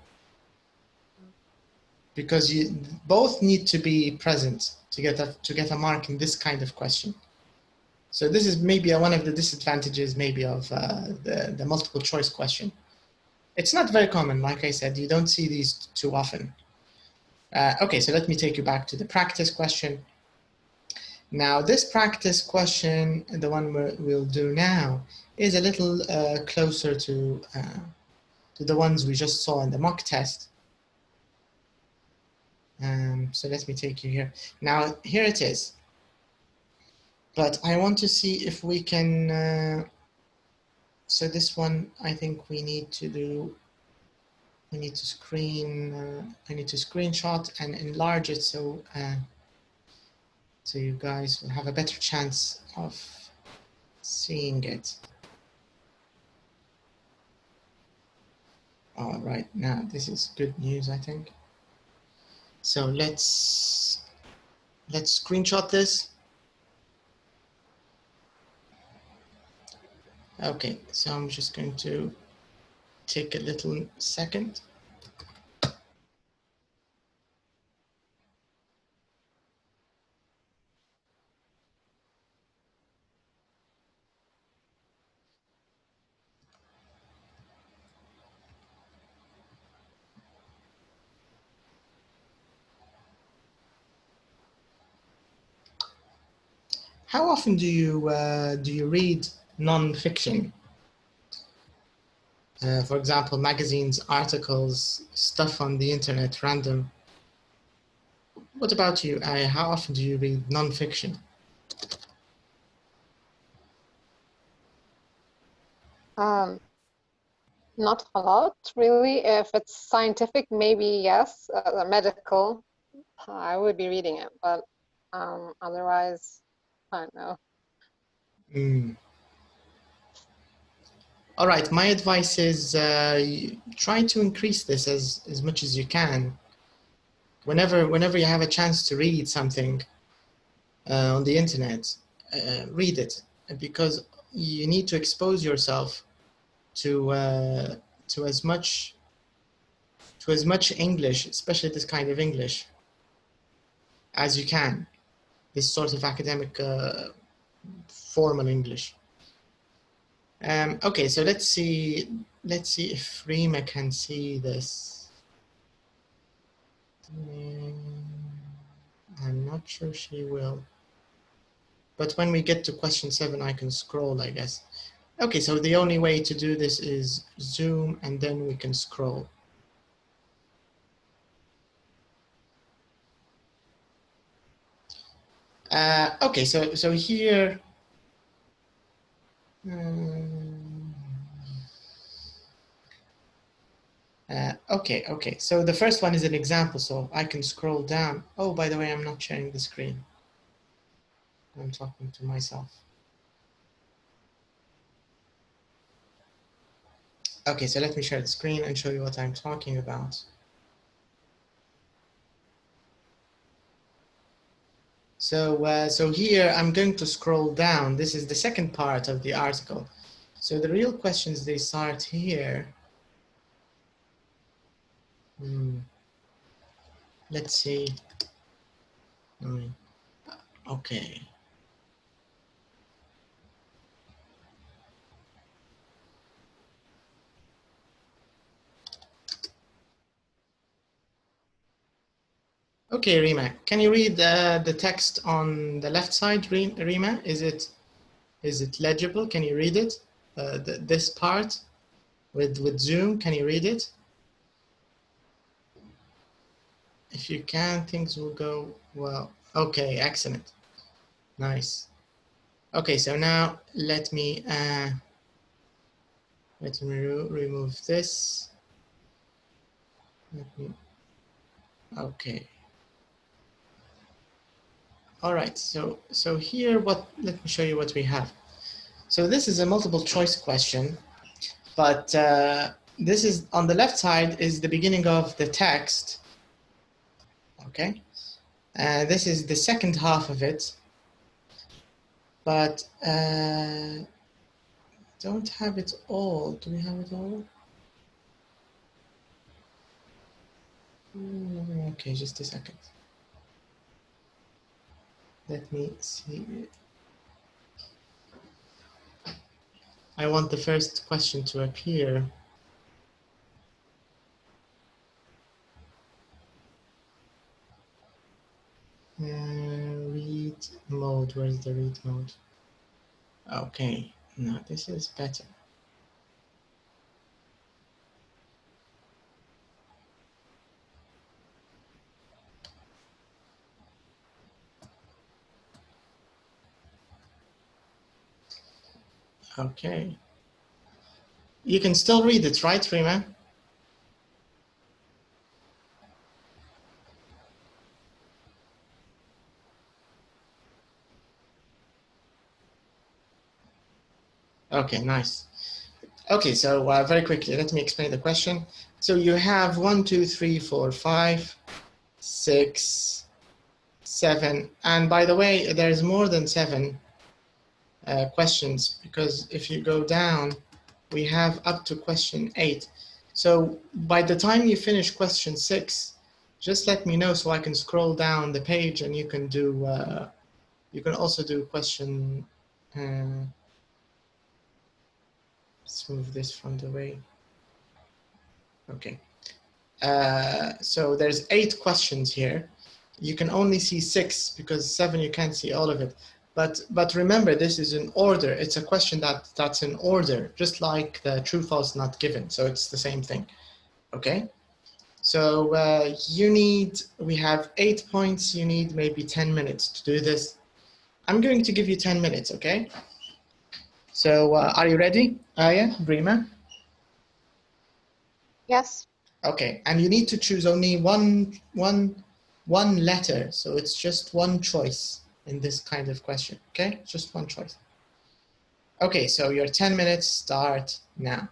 because you both need to be present to get a mark in this kind of question. So this is maybe one of the disadvantages maybe of the multiple choice question. It's not very common, like I said. You don't see these too often. Okay, so let me take you back to the practice question. Now, this practice question, the one we'll do now, is a little closer to the ones we just saw in the mock test. So let me take you here. Now, here it is. But I want to see if we can so this one, I think we need to do, we need to screen, I need to screenshot and enlarge it so, so you guys will have a better chance of seeing it. All right, now this is good news, I think. So let's screenshot this. Okay, so I'm just going to take a little second. How often do you read non-fiction? For example, magazines, articles, stuff on the internet, random. What about you? How often do you read non-fiction? Not a lot, really. If it's scientific, maybe yes. Medical, I would be reading it, but otherwise, I don't know. All right, my advice is try to increase this as much as you can. Whenever you have a chance to read something on the internet, read it, because you need to expose yourself to as much English, especially this kind of English, as you can. This sort of academic formal English. Okay, so let's see if Rima can see this. I'm not sure she will. But when we get to question 7, I can scroll, I guess. Okay, so the only way to do this is zoom and then we can scroll. Okay, so here, okay. So the first one is an example, so I can scroll down. Oh, by the way, I'm not sharing the screen. I'm talking to myself. Okay, so let me share the screen and show you what I'm talking about. So here I'm going to scroll down. This is the second part of the article. So the real questions, they start here. Let's see. Okay. Okay, Rima, can you read the text on the left side, Rima? Is it legible? Can you read it? This part with Zoom, can you read it? If you can, things will go well. Okay, excellent. Nice. Okay, so now let me remove this. Okay. All right, so here, let me show you what we have. So this is a multiple choice question, but this is on the left side is the beginning of the text. Okay, this is the second half of it, but don't have it all. Do we have it all? Okay, just a second. Let me see. I want the first question to appear. Read mode, where's the read mode? Okay, now this is better. Okay. You can still read it, right, Rima? Okay, nice. Okay, so very quickly, let me explain the question. So you have 1, 2, 3, 4, 5, 6, 7. And by the way, there's more than 7 questions, because if you go down, we have up to question 8. So by the time you finish question 6, just let me know so I can scroll down the page and you can do, you can also do question, let's move this from the way. Okay. So there's 8 questions here. You can only see 6 because 7 you can't see all of it. But remember, this is in order. It's a question that's in order, just like the true false not given. So it's the same thing. Okay. So we have 8 points. You need maybe 10 minutes to do this. I'm going to give you 10 minutes. Okay. So are you ready, Aya, Brima? Yes. Okay, and you need to choose only one letter, so it's just one choice in this kind of question, okay? Just one choice. Okay, so your 10 minutes start now.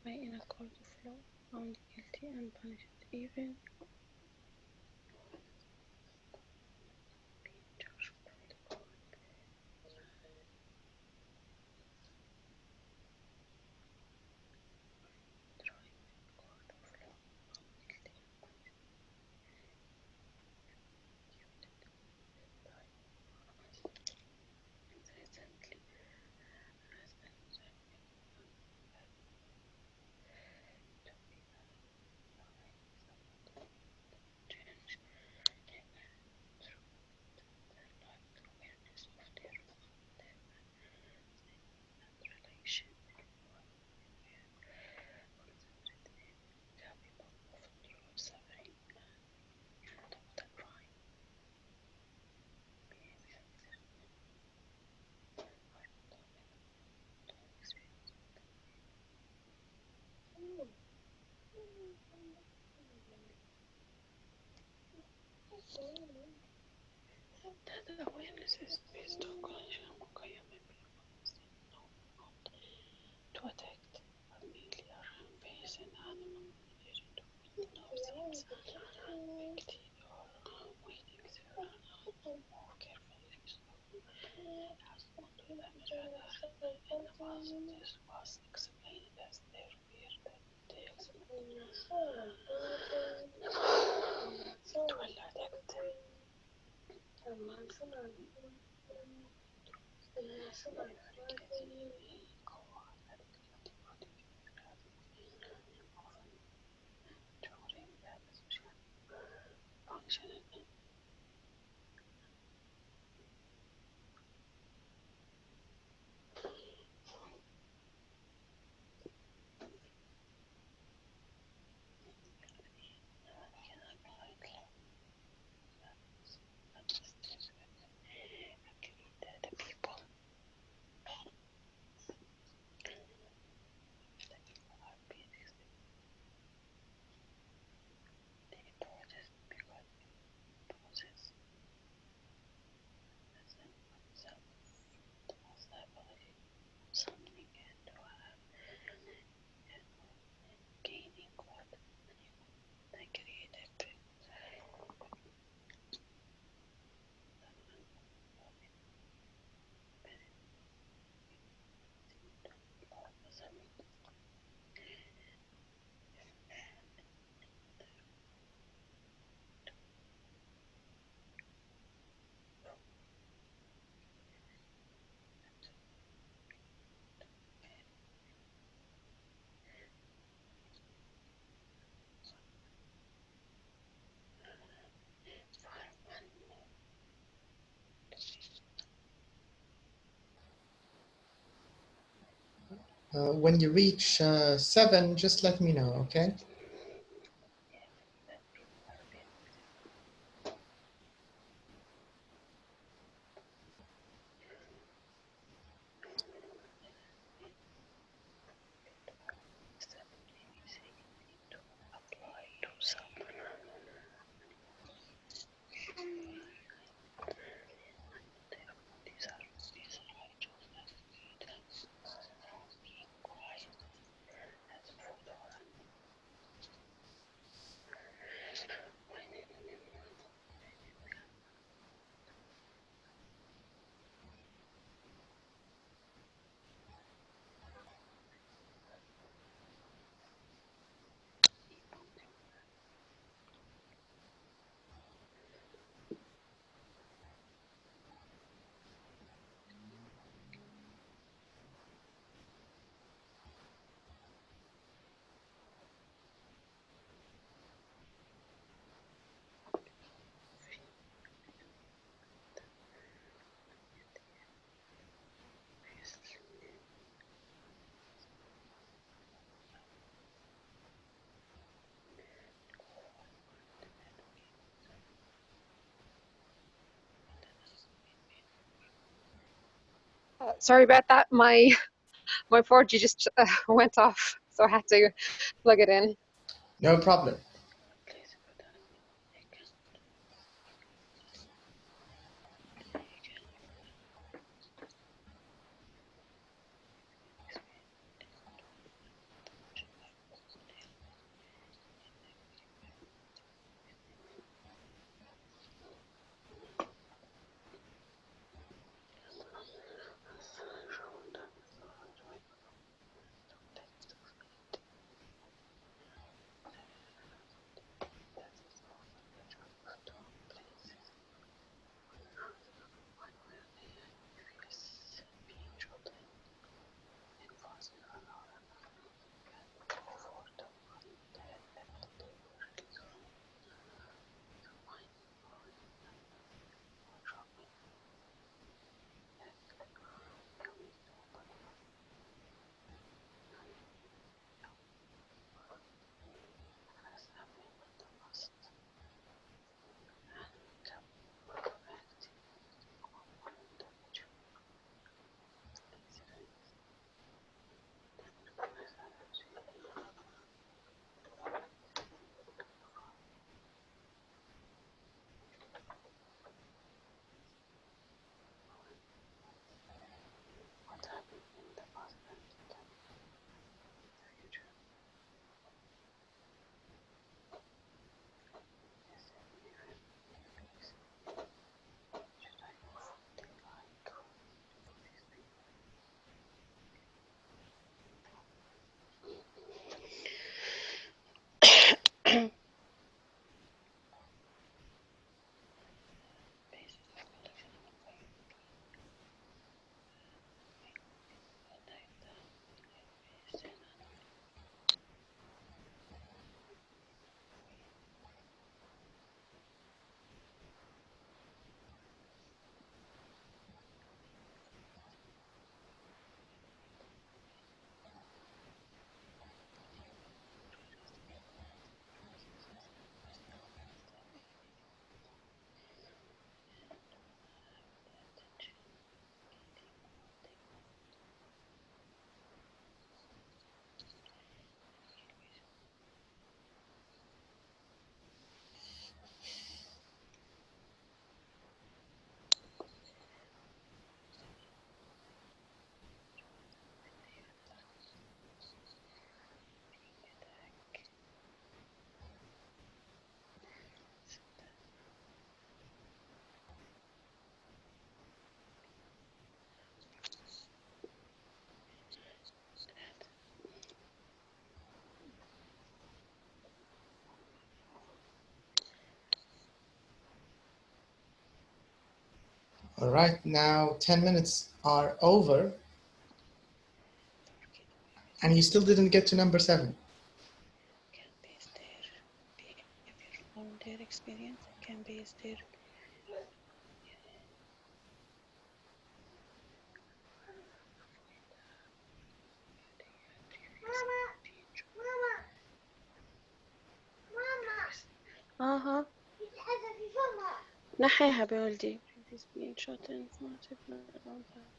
Try in a court of law, found guilty and punished even being judged from the court. Try in a court of law, found guilty and punished recently as an to be change through their life awareness of their and relation concentrate in capable of true suffering and of the crime behavior are to experience That awareness is based on connection to attack familiar face and animal relation to no seems bacteria or waiting several more carefully slow as on to damage other in the past. This was explained as their fear that they expect it will attack them. When you reach 7, just let me know, okay? Sorry about that. My 4G just went off, so I had to plug it in. No problem. All right, now 10 minutes are over, and you still didn't get to number 7. Can base their behavior on their experience. Can base their نحيها بولدي. Previous being shot and informative around that.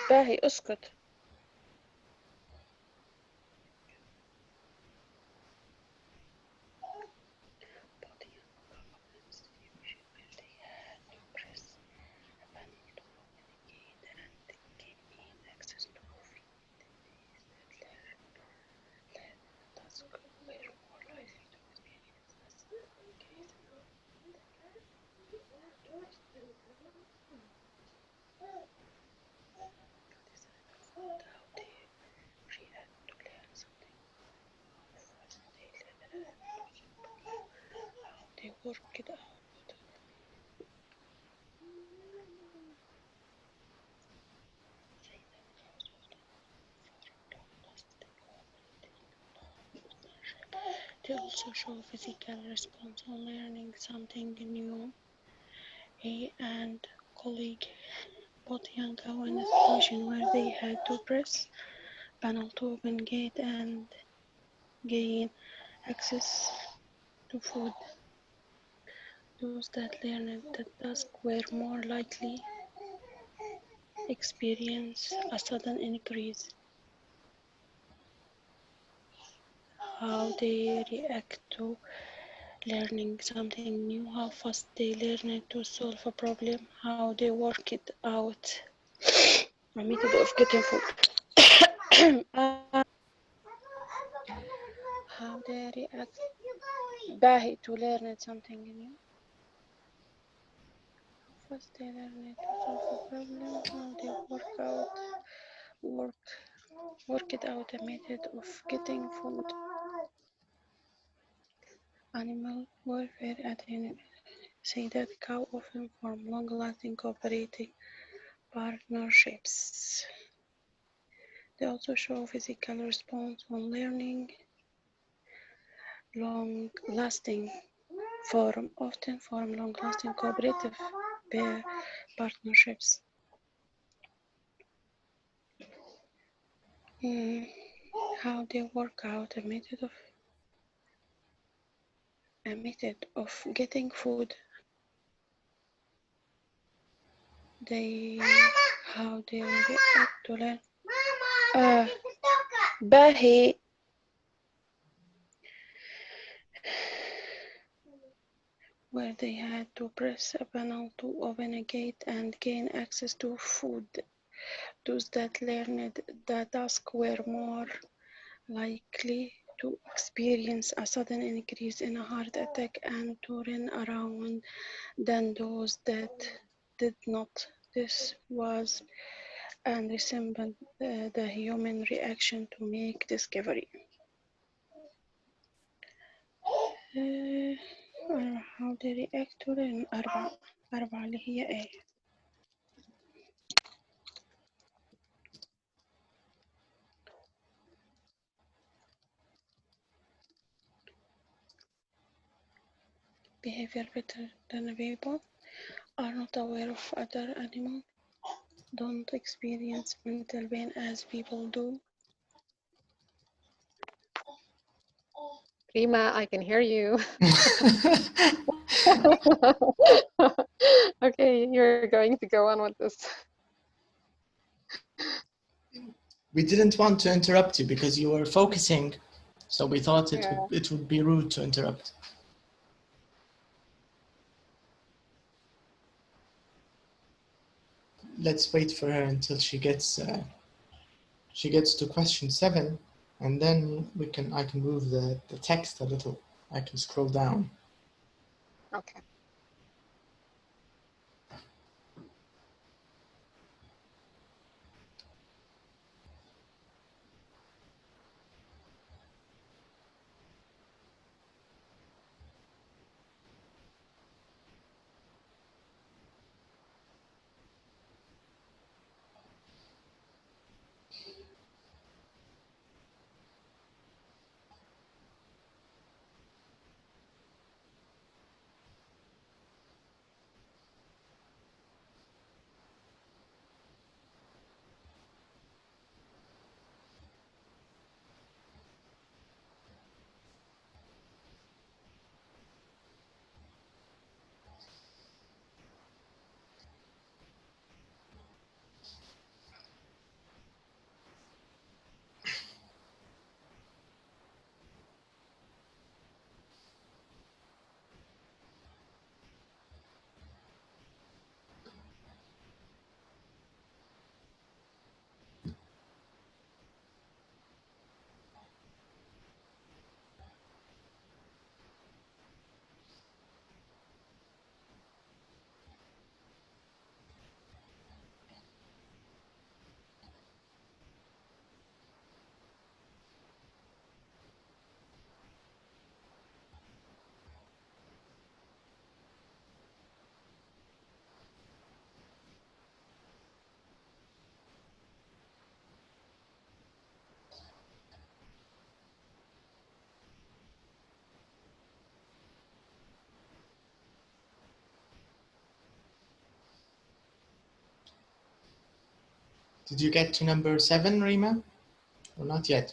باهي اسكت. They work it out. They also show physical response on learning something new. He and colleague both young are in a situation where they had to press panel to open gate and gain access to food. Those that learned the task were more likely experience a sudden increase. How they react to learning something new, how fast they learn to solve a problem, how they work it out, a method of getting food. How they react باهي to learn something new, how fast they learn to solve a problem, how they work it out, a method of getting food. Animal welfare at say that cow often form long-lasting cooperating partnerships. They also show physical response on learning, often form long-lasting cooperative partnerships. How they work out a method of getting food. How they react to learn. باهي where they had to press a panel to open a gate and gain access to food. Those that learned the task were more likely to experience a sudden increase in a heart attack and to run around than those that did not. This was and resembled the human reaction to make discovery. How they react to learn. أربعة اللي هي إيه؟ Behavior better than people, are not aware of other animals, don't experience mental pain as people do. Prima, I can hear you. Okay, you're going to go on with this. We didn't want to interrupt you because you were focusing, so we thought Yeah. it would be rude to interrupt. Let's wait for her until she gets to question 7, and then I can move the text a little. I can scroll down. Okay. Did you get to number 7, Rima? Or not yet?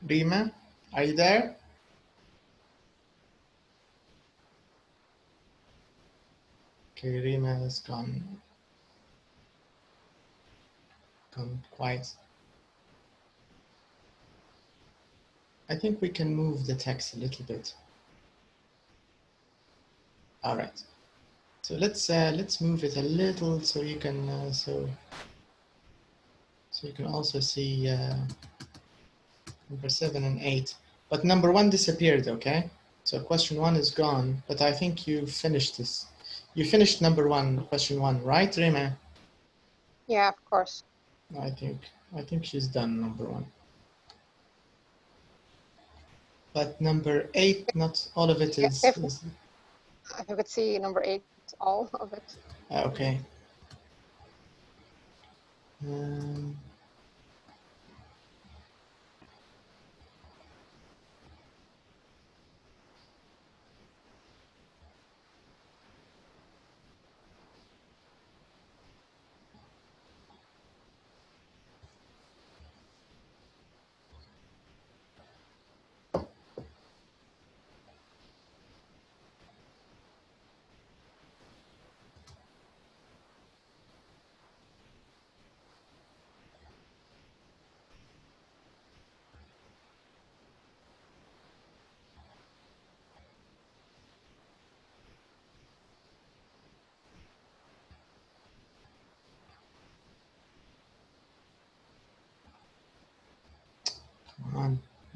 Rima, are you there? Okay, Rima has gone quiet. I think we can move the text a little bit. All right. So let's move it a little so you can so you can also see number 7 and 8. But number 1 disappeared. Okay. So question 1 is gone. But I think you finished this. You finished number 1, question 1, right, Rima? Yeah, of course. I think she's done number 1. But number 8, not all of it is. If you could see number 8, all of it. Okay. Um,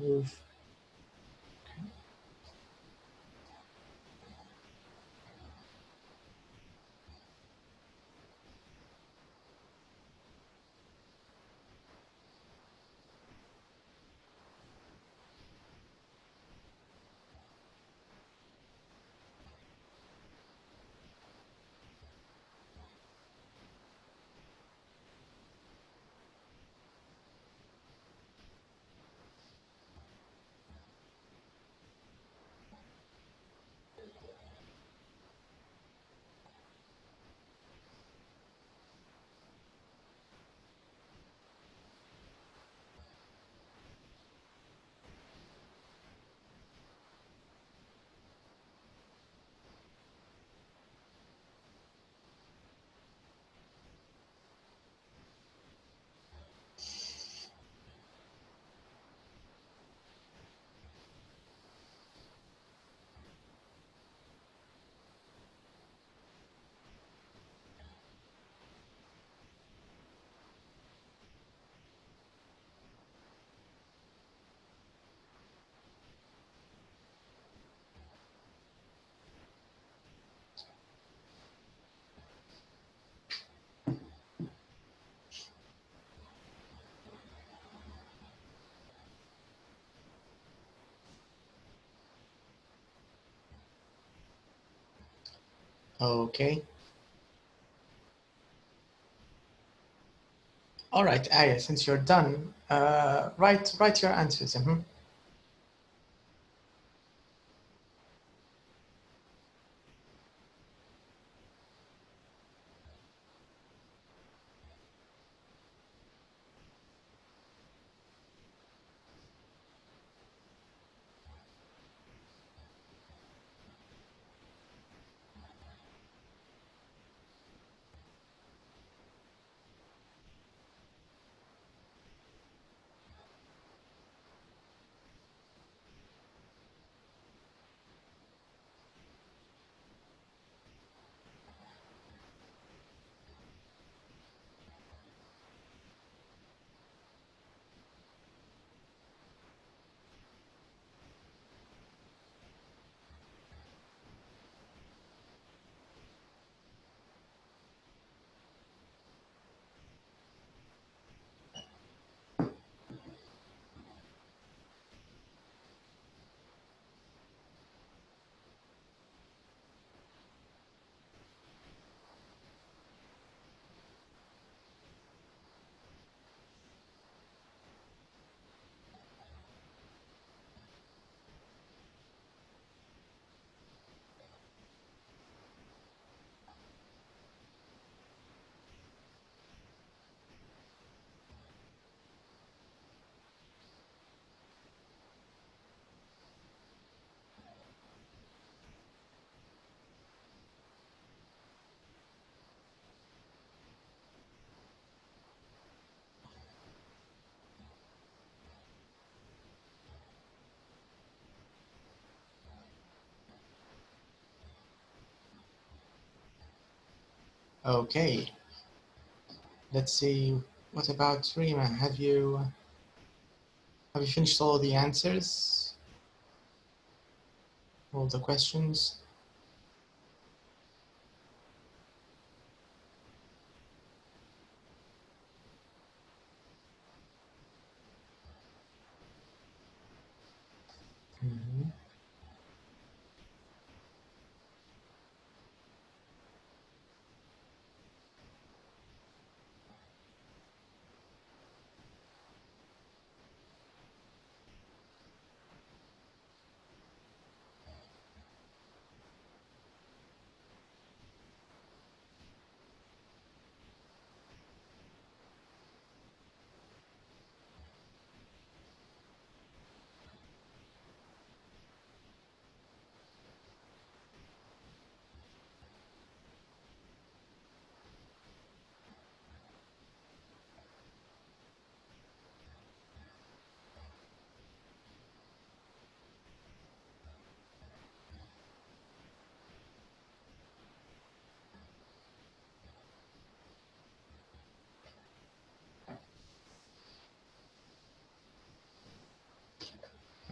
move. Okay. All right, Aya, since you're done, write your answers. Okay. Let's see. What about Rima? Have you finished all the answers? All the questions? Mhm.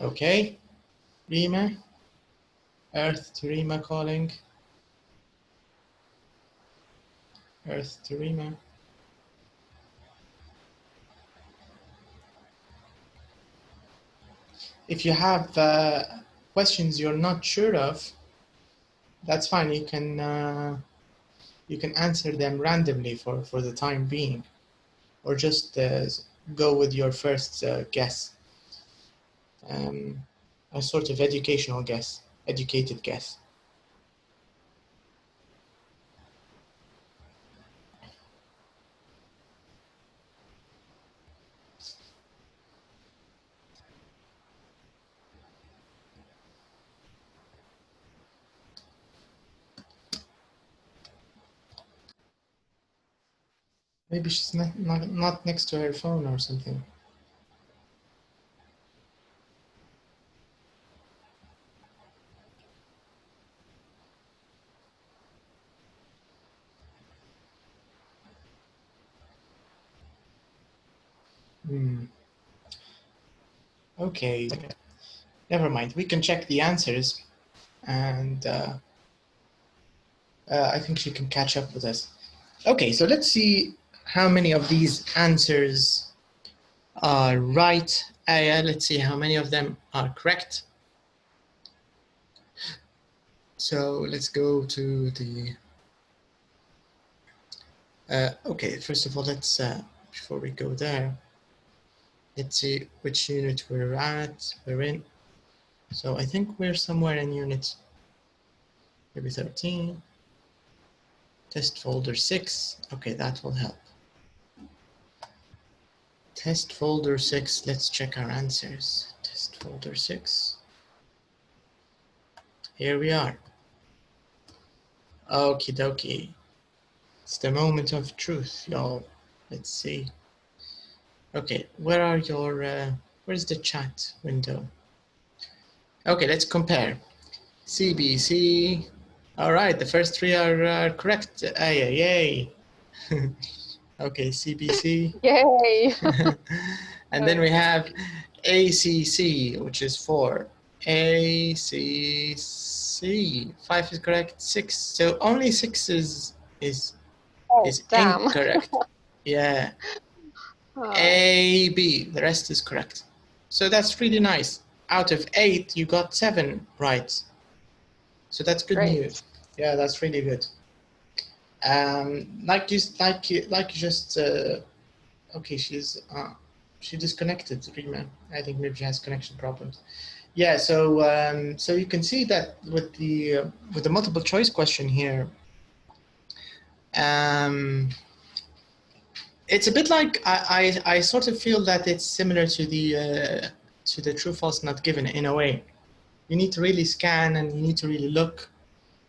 Okay, Rima, Earth to Rima calling. Earth to Rima. If you have questions you're not sure of, that's fine. You can answer them randomly for the time being, or just go with your first guess. A sort of educational guess, educated guess. Maybe she's not next to her phone or something. Okay, never mind. We can check the answers, and I think she can catch up with us. Okay, so let's see how many of these answers are right. Let's see how many of them are correct. So let's go to the... okay, first of all, let's, before we go there, let's see which unit we're in. So I think we're somewhere in unit maybe 13. Test folder 6. Okay, that will help. Test folder 6. Let's check our answers. Test folder 6. Here we are. Okie dokie. It's the moment of truth, y'all. Let's see. Okay, where are your, where's the chat window? Okay, let's compare. CBC. All right, the first three are correct. Yay. Okay, CBC. Yay! And then we have ACC, which is 4. ACC. 5 is correct. 6. So only 6 is damn. incorrect. Yeah. AB. The rest is correct. So that's really nice. Out of 8, you got 7 right. So that's good news. Yeah, that's really good. Like you just okay, she disconnected, Rima. I think maybe she has connection problems. Yeah, so so you can see that with the multiple choice question here, it's a bit like I sort of feel that it's similar to the true false not given in a way. You need to really scan and you need to really look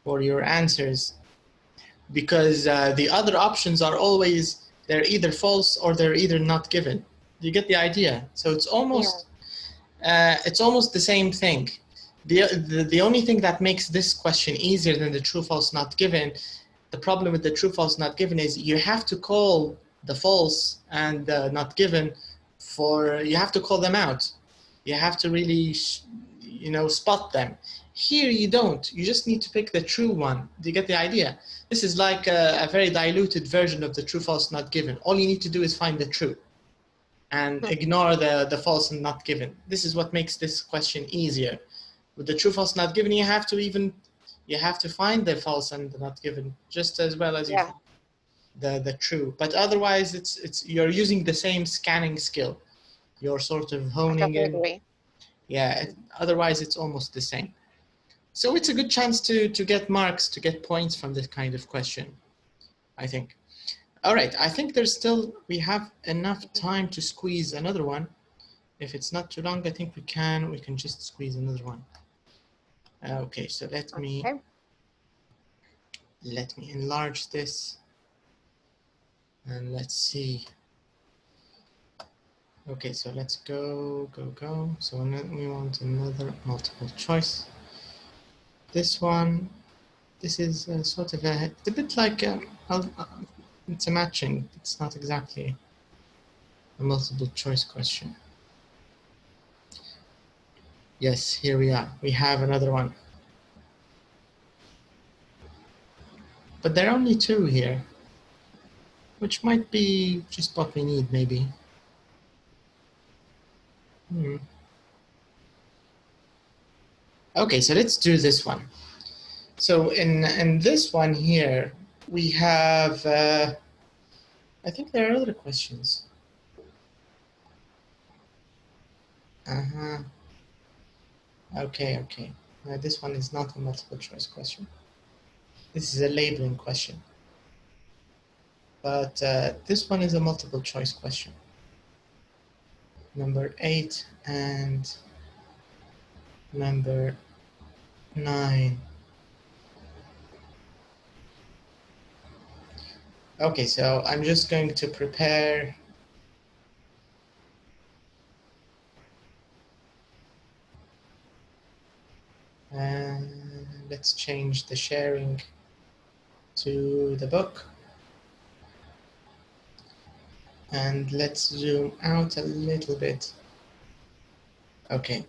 for your answers, because the other options are always, they're either false or they're either not given. You get the idea? So it's almost the same thing. The only thing that makes this question easier than the true false not given, the problem with the true false not given is you have to call the false and not given you have to call them out. You have to really spot them. Here you don't. You just need to pick the true one. Do you get the idea? This is like a very diluted version of the true false not given. All you need to do is find the true and ignore the false and not given. This is what makes this question easier. With the true false not given, you have to find the false and the not given just as well as you find the true. But otherwise it's you're using the same scanning skill. You're sort of honing in. Yeah, otherwise it's almost the same. So it's a good chance to get marks, to get points from this kind of question, I think. All right, I think we have enough time to squeeze another one. If it's not too long, I think we can just squeeze another one. Okay, so let me enlarge this and let's see. Okay, so let's go. So we want another multiple choice. This one, this is sort of it's a bit like it's a matching. It's not exactly a multiple choice question. Yes, here we are. We have another one. But there are only two here, which might be just what we need, maybe. Okay, so let's do this one. So in this one here, we have, I think there are other questions. Okay. This one is not a multiple choice question. This is a labeling question. But this one is a multiple choice question. Number 8 and number 9. Okay, so I'm just going to prepare and let's change the sharing to the book. And let's zoom out a little bit. Okay.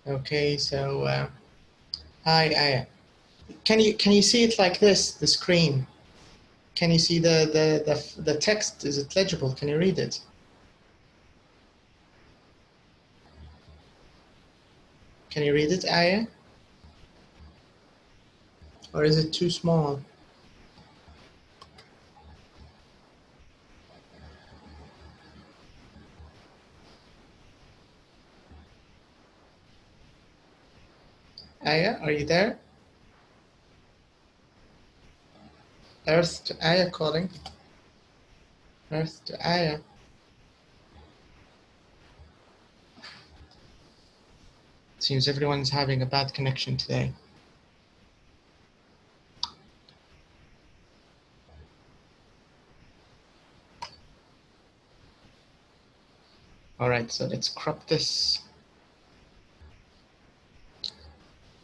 Okay, so hi. Can you see it like this? The screen. Can you see the text? Is it legible? Can you read it? Can you read it, Aya? Or is it too small? Aya, are you there? Earth to Aya calling. Earth to Aya. Seems everyone's having a bad connection today. All right, so let's crop this.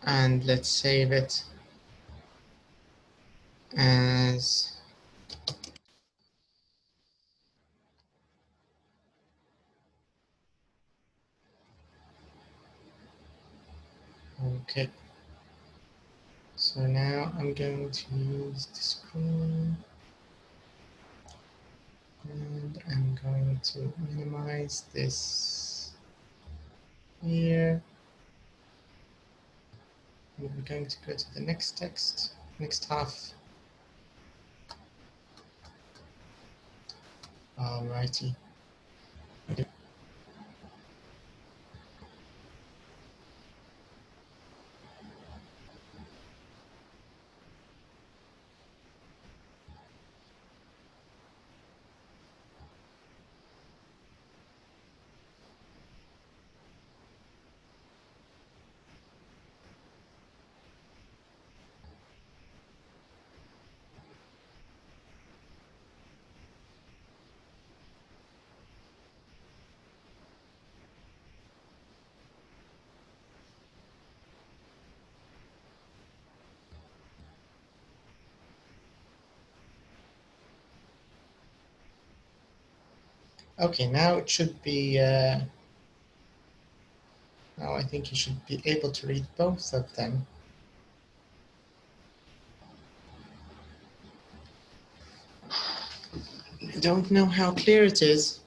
And let's save it as okay. So now I'm going to use the screen and I'm going to minimize this here. And we're going to go to the next text, next half. Alrighty. Okay. Okay, now it should be, now I think you should be able to read both of them. I don't know how clear it is.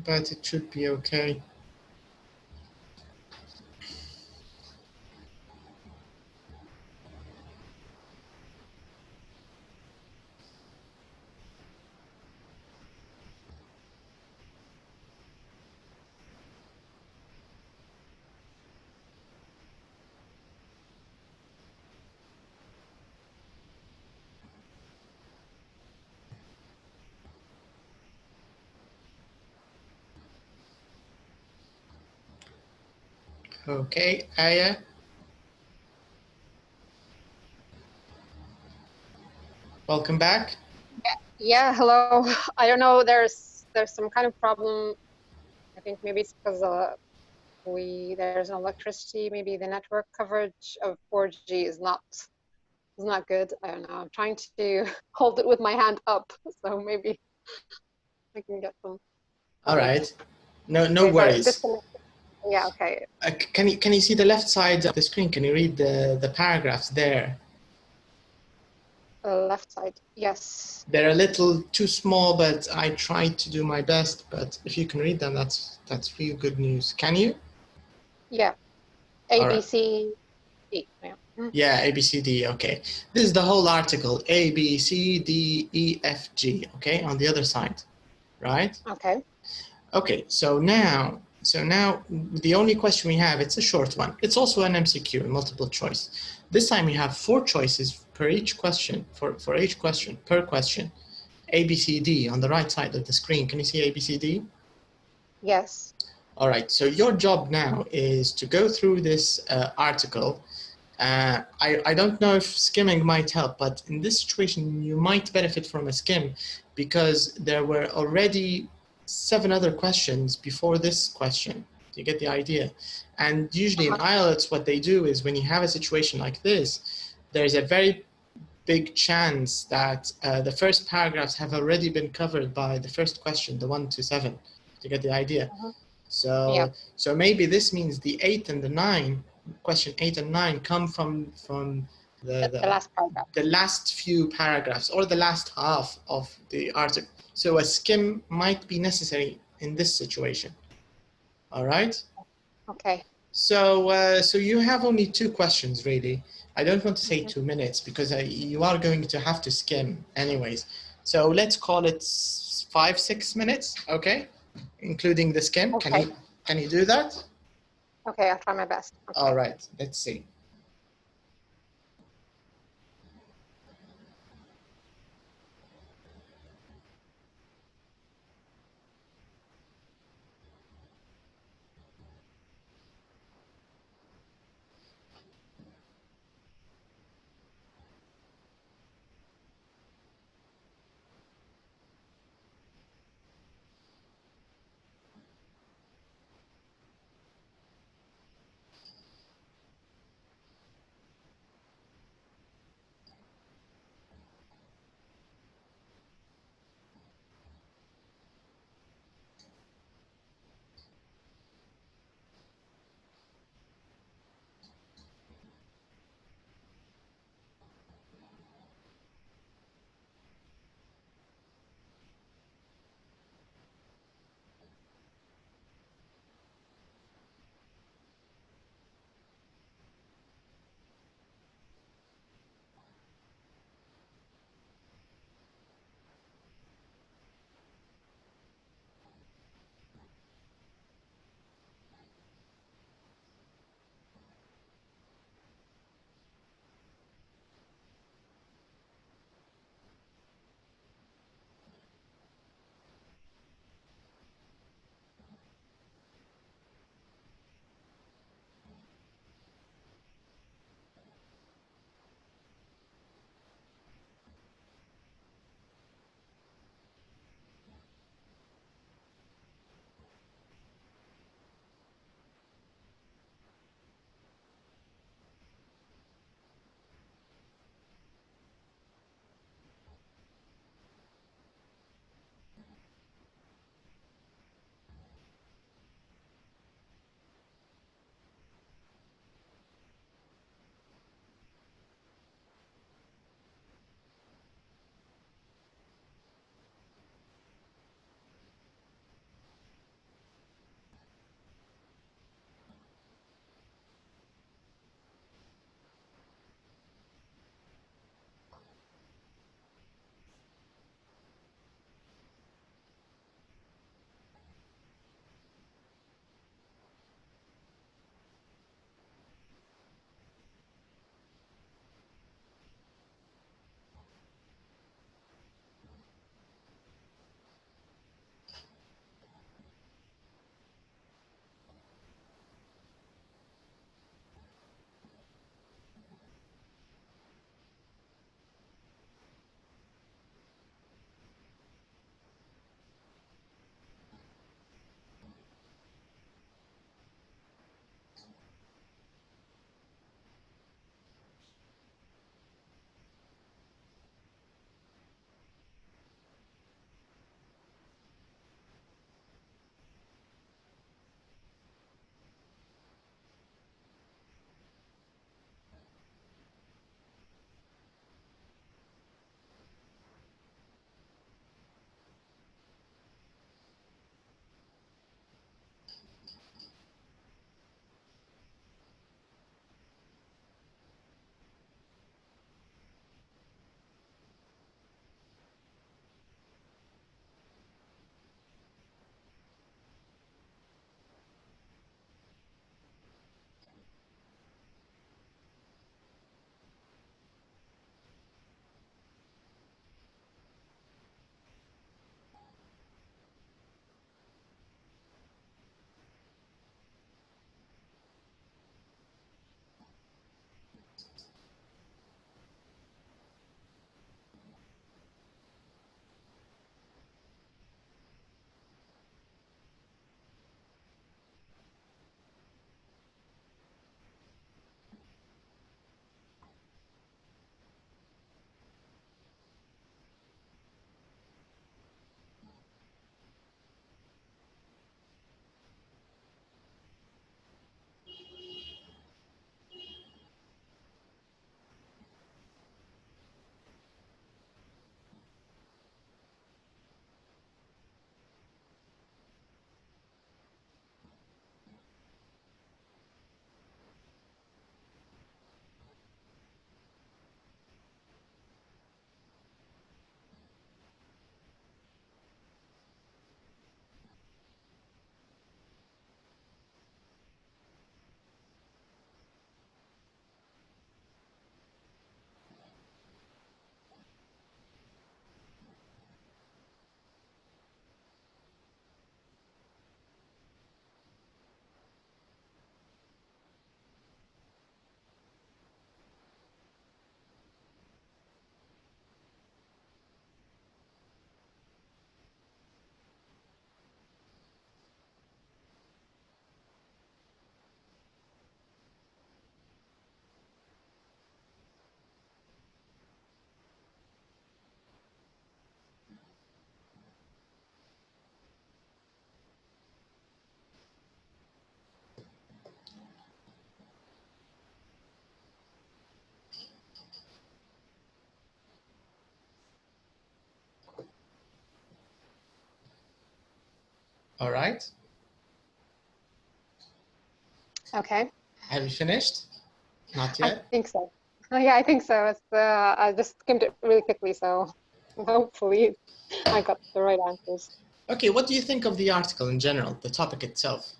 But it should be okay. Okay, Aya. Welcome back. Yeah, hello. I don't know. There's some kind of problem. I think maybe it's because there's no electricity. Maybe the network coverage of 4G is not good. I don't know. I'm trying to hold it with my hand up, so maybe I can get some. All right. No Okay, worries. Yeah. Okay. Can you see the left side of the screen? Can you read the paragraphs there? Left side. Yes. They're a little too small, but I tried to do my best. But if you can read them, that's real good news. Can you? Yeah. All A, B, right. C, D. Yeah. Yeah, A, B, C, D. Okay. This is the whole article. A, B, C, D, E, F, G. Okay, on the other side, right? Okay. Okay. So now the only question we have, it's a short one. It's also an MCQ, multiple choice. This time we have 4 choices per each question, for each question, per question. A, B, C, D on the right side of the screen. Can you see A, B, C, D? Yes. All right. So your job now is to go through this article. I don't know if skimming might help, but in this situation, you might benefit from a skim because there were already 7 other questions before this question. You get the idea? And usually in IELTS, what they do is when you have a situation like this, there's a very big chance that the first paragraphs have already been covered by the first question, the 1 to 7. You get the idea? Yeah. So maybe this means the 8 and the 9, question 8 and 9 come from the last paragraph. The last few paragraphs or the last half of the article. So a skim might be necessary in this situation. All right? Okay. So you have only 2 questions really. I don't want to say 2 minutes because you are going to have to skim anyways. So let's call it 5-6 minutes, okay? Including the skim. Okay. Can you do that? Okay, I'll try my best. Okay. All right, let's see. All right. Okay. Have you finished? Not I yet? think so. Oh, yeah, I think so. It's, I just skimmed it really quickly, so hopefully I got the right answers. Okay, what do you think of the article in general, the topic itself?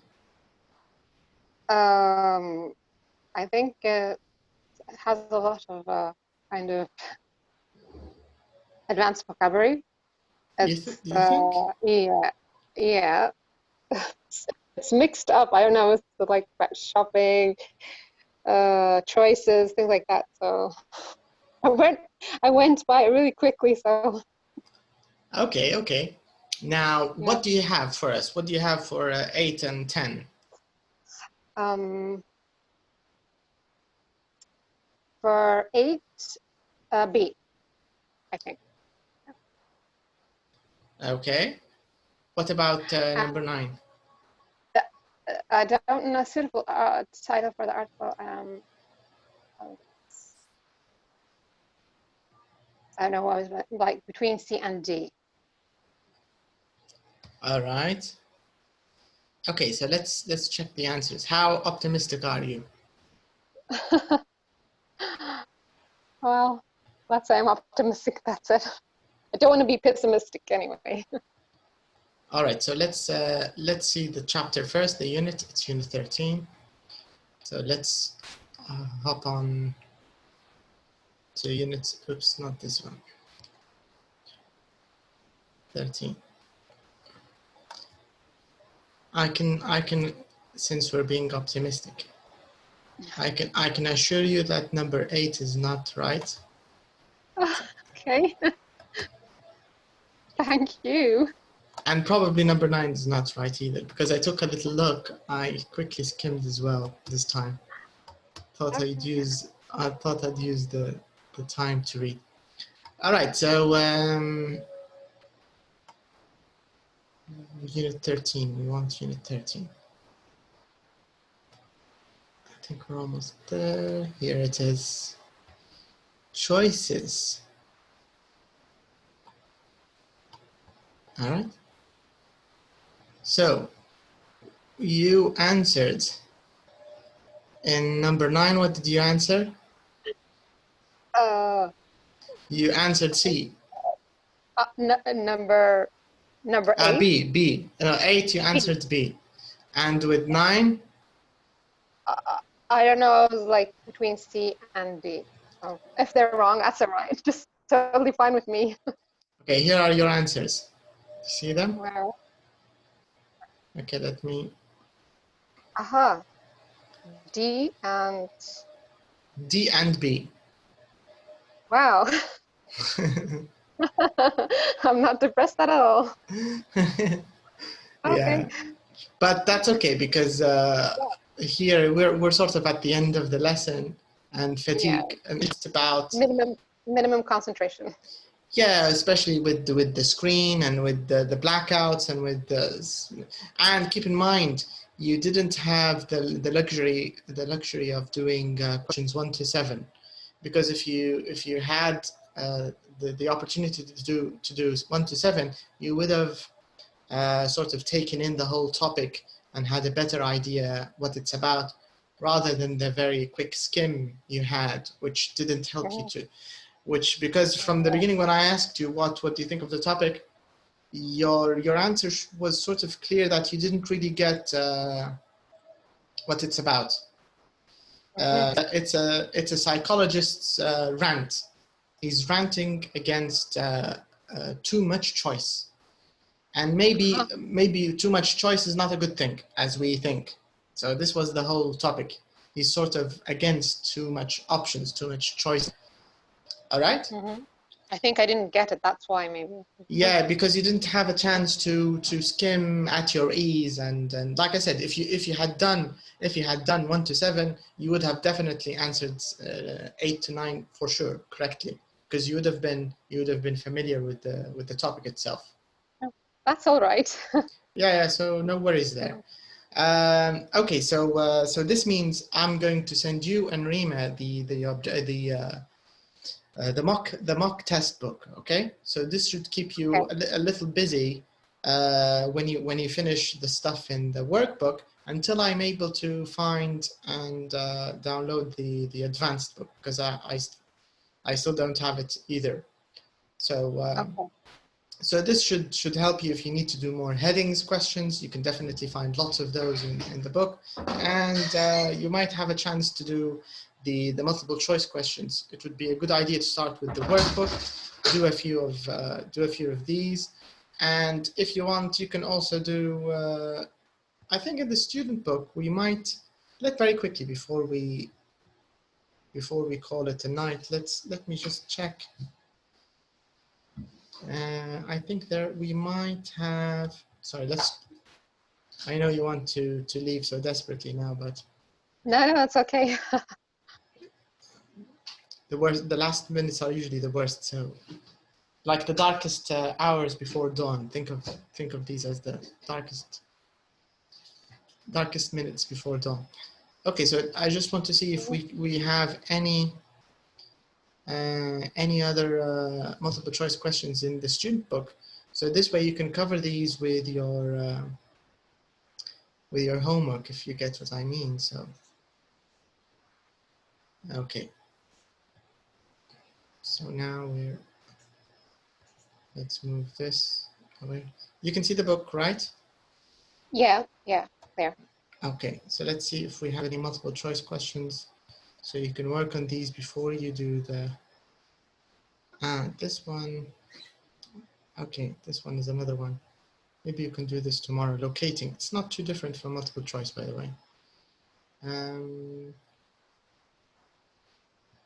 I think it has a lot of kind of advanced vocabulary. It's, You think? yeah. It's mixed up. I don't know. It's like about shopping, choices, things like that. So I went by it really quickly. So Okay, okay. Now, yeah. what do you have for us? What do you have for 8 and 10? For 8, B, I think. Okay. What about number 9? I don't know suitable title for the article. I don't know what was like between C and D. All right. Okay, so let's check the answers. How optimistic are you? Well, let's say I'm optimistic. That's it. I don't want to be pessimistic anyway. All right, so let's see the chapter first, the unit. It's unit 13. So let's hop on to unit. Oops, not this one. 13. I can, since we're being optimistic, I can assure you that number 8 is not right. Okay. Thank you. And probably number 9 is not right either, because I took a little look. I quickly skimmed as well this time. I thought I'd use the time to read. All right, so unit 13. We want unit 13. I think we're almost there. Here it is. Choices. All right. So you answered in number 9. What did you answer? You answered C. Number 8. B. 8. You answered B. And with 9. I don't know. It was like between C and D. So if they're wrong, that's all right. Just totally fine with me. Okay, here are your answers. See them? Wow. Okay, let me. D and B. wow. I'm not depressed at all. Yeah, Okay. but that's okay, because here we're sort of at the end of the lesson, and fatigue, and it's about minimum concentration. Yeah, especially with the screen and with the blackouts and with and keep in mind, you didn't have the luxury of doing questions 1 to 7, because if you had the opportunity to do 1 to 7, you would have sort of taken in the whole topic and had a better idea what it's about, rather than the very quick skim you had, which didn't help you to. Because from the beginning, when I asked you what do you think of the topic, your answer was sort of clear that you didn't really get what it's about. It's a psychologist's rant. He's ranting against too much choice, and maybe too much choice is not a good thing, as we think. So this was the whole topic. He's sort of against too much options, too much choice. All right. I think I didn't get it. That's why, maybe. Yeah, because you didn't have a chance to skim at your ease, and like I said, if you had done 1 to 7, you would have definitely answered 8 to 9 for sure correctly, because you would have been familiar with the topic itself. That's all right. Yeah. So no worries there. Okay, so this means I'm going to send you and Rima the mock test book. Okay, so this should keep you a little busy when you finish the stuff in the workbook, until I'm able to find and download the advanced book, because I still don't have it either. So Okay. so this should help you if you need to do more headings questions. You can definitely find lots of those in the book, and you might have a chance to do the multiple choice questions. It would be a good idea to start with the workbook, do a few of these, and if you want, you can also do. I think in the student book we might very quickly before we call it a night. Let me just check. I think there we might have. Sorry, I know you want to leave so desperately now, but No, it's okay. the last minutes are usually the worst. So, like the darkest hours before dawn. Think of these as the darkest minutes before dawn. Okay, so I just want to see if we have any other multiple choice questions in the student book. So this way you can cover these with your homework, if you get what I mean. So, okay. So now let's move this away. You can see the book, right? Yeah, there. Okay, so let's see if we have any multiple choice questions. So you can work on these before you do this one. Okay, this one is another one. Maybe you can do this tomorrow. Locating. It's not too different from multiple choice, by the way.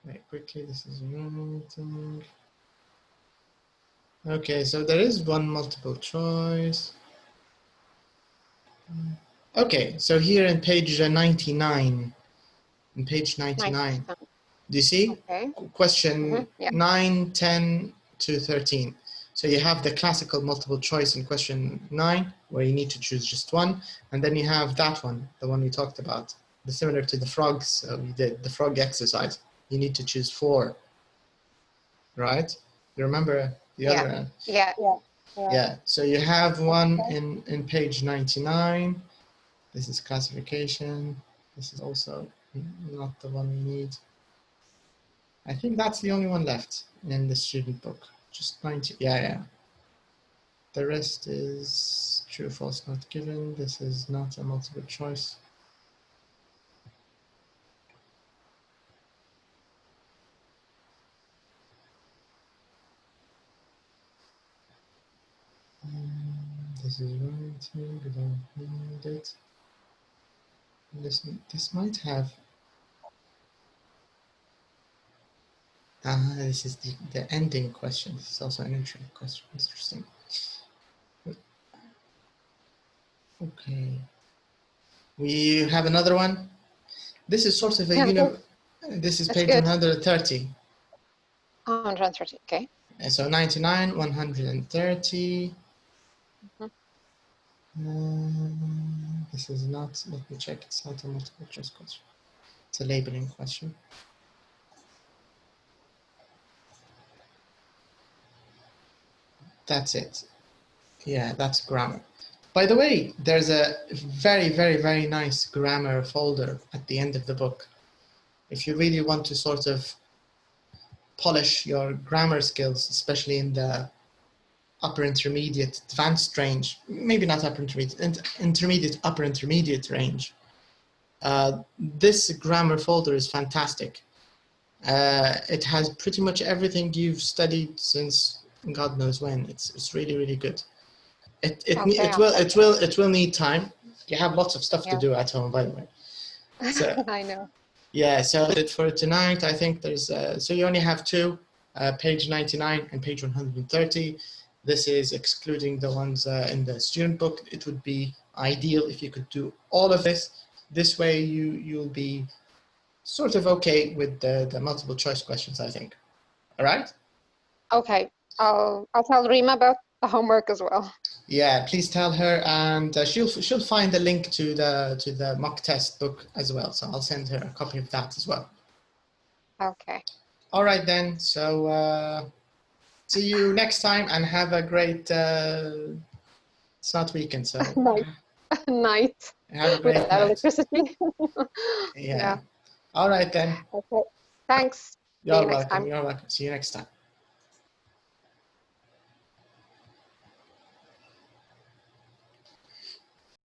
Right, quickly, this is thing. Okay, so there is one multiple choice. Okay, so here in page 99, in page 99, do you see? Okay. Question Yeah. 9, 10 to 13. So you have the classical multiple choice in question 9, where you need to choose just one, and then you have that one, the one we talked about, the similar to the frogs we did, the frog exercise. You need to choose 4, right? You remember the other end? Yeah, so you have one in page 99. This is classification. This is also not the one we need. I think that's the only one left in the student book. Just 90, yeah. The rest is true, false, not given. This is not a multiple choice. This is writing, we don't need it. This might have. This is the ending question. This is also an interesting question. Interesting. Okay. We have another one. This is sort of a this is That's page good. 130. 130. Okay. So 99, 130. This is not. Let me check. It's not a multiple choice question. It's a labeling question. That's it. Yeah, that's grammar. By the way, there's a very, very, very nice grammar folder at the end of the book. If you really want to sort of polish your grammar skills, especially in the upper intermediate, advanced range, maybe not upper intermediate, intermediate, upper intermediate range, this grammar folder is fantastic. It has pretty much everything you've studied since God knows when. It's really, really good. It will need time. You have lots of stuff to do at home, by the way. So, I know. Yeah, so for tonight, I think there's so you only have 2, page 99 and page 130. This is excluding the ones in the student book. It would be ideal if you could do all of this. This way, you'll be sort of okay with the multiple choice questions, I think. All right. Okay, I'll tell Rima about the homework as well. Yeah, please tell her, and she'll find the link to the mock test book as well. So I'll send her a copy of that as well. Okay. All right then. So see you next time, and have a great It's not weekend, so Night. Night. have a great Without night. electricity. Yeah. All right then. Okay. Thanks. See You're you next welcome. time. You're welcome. See you next time.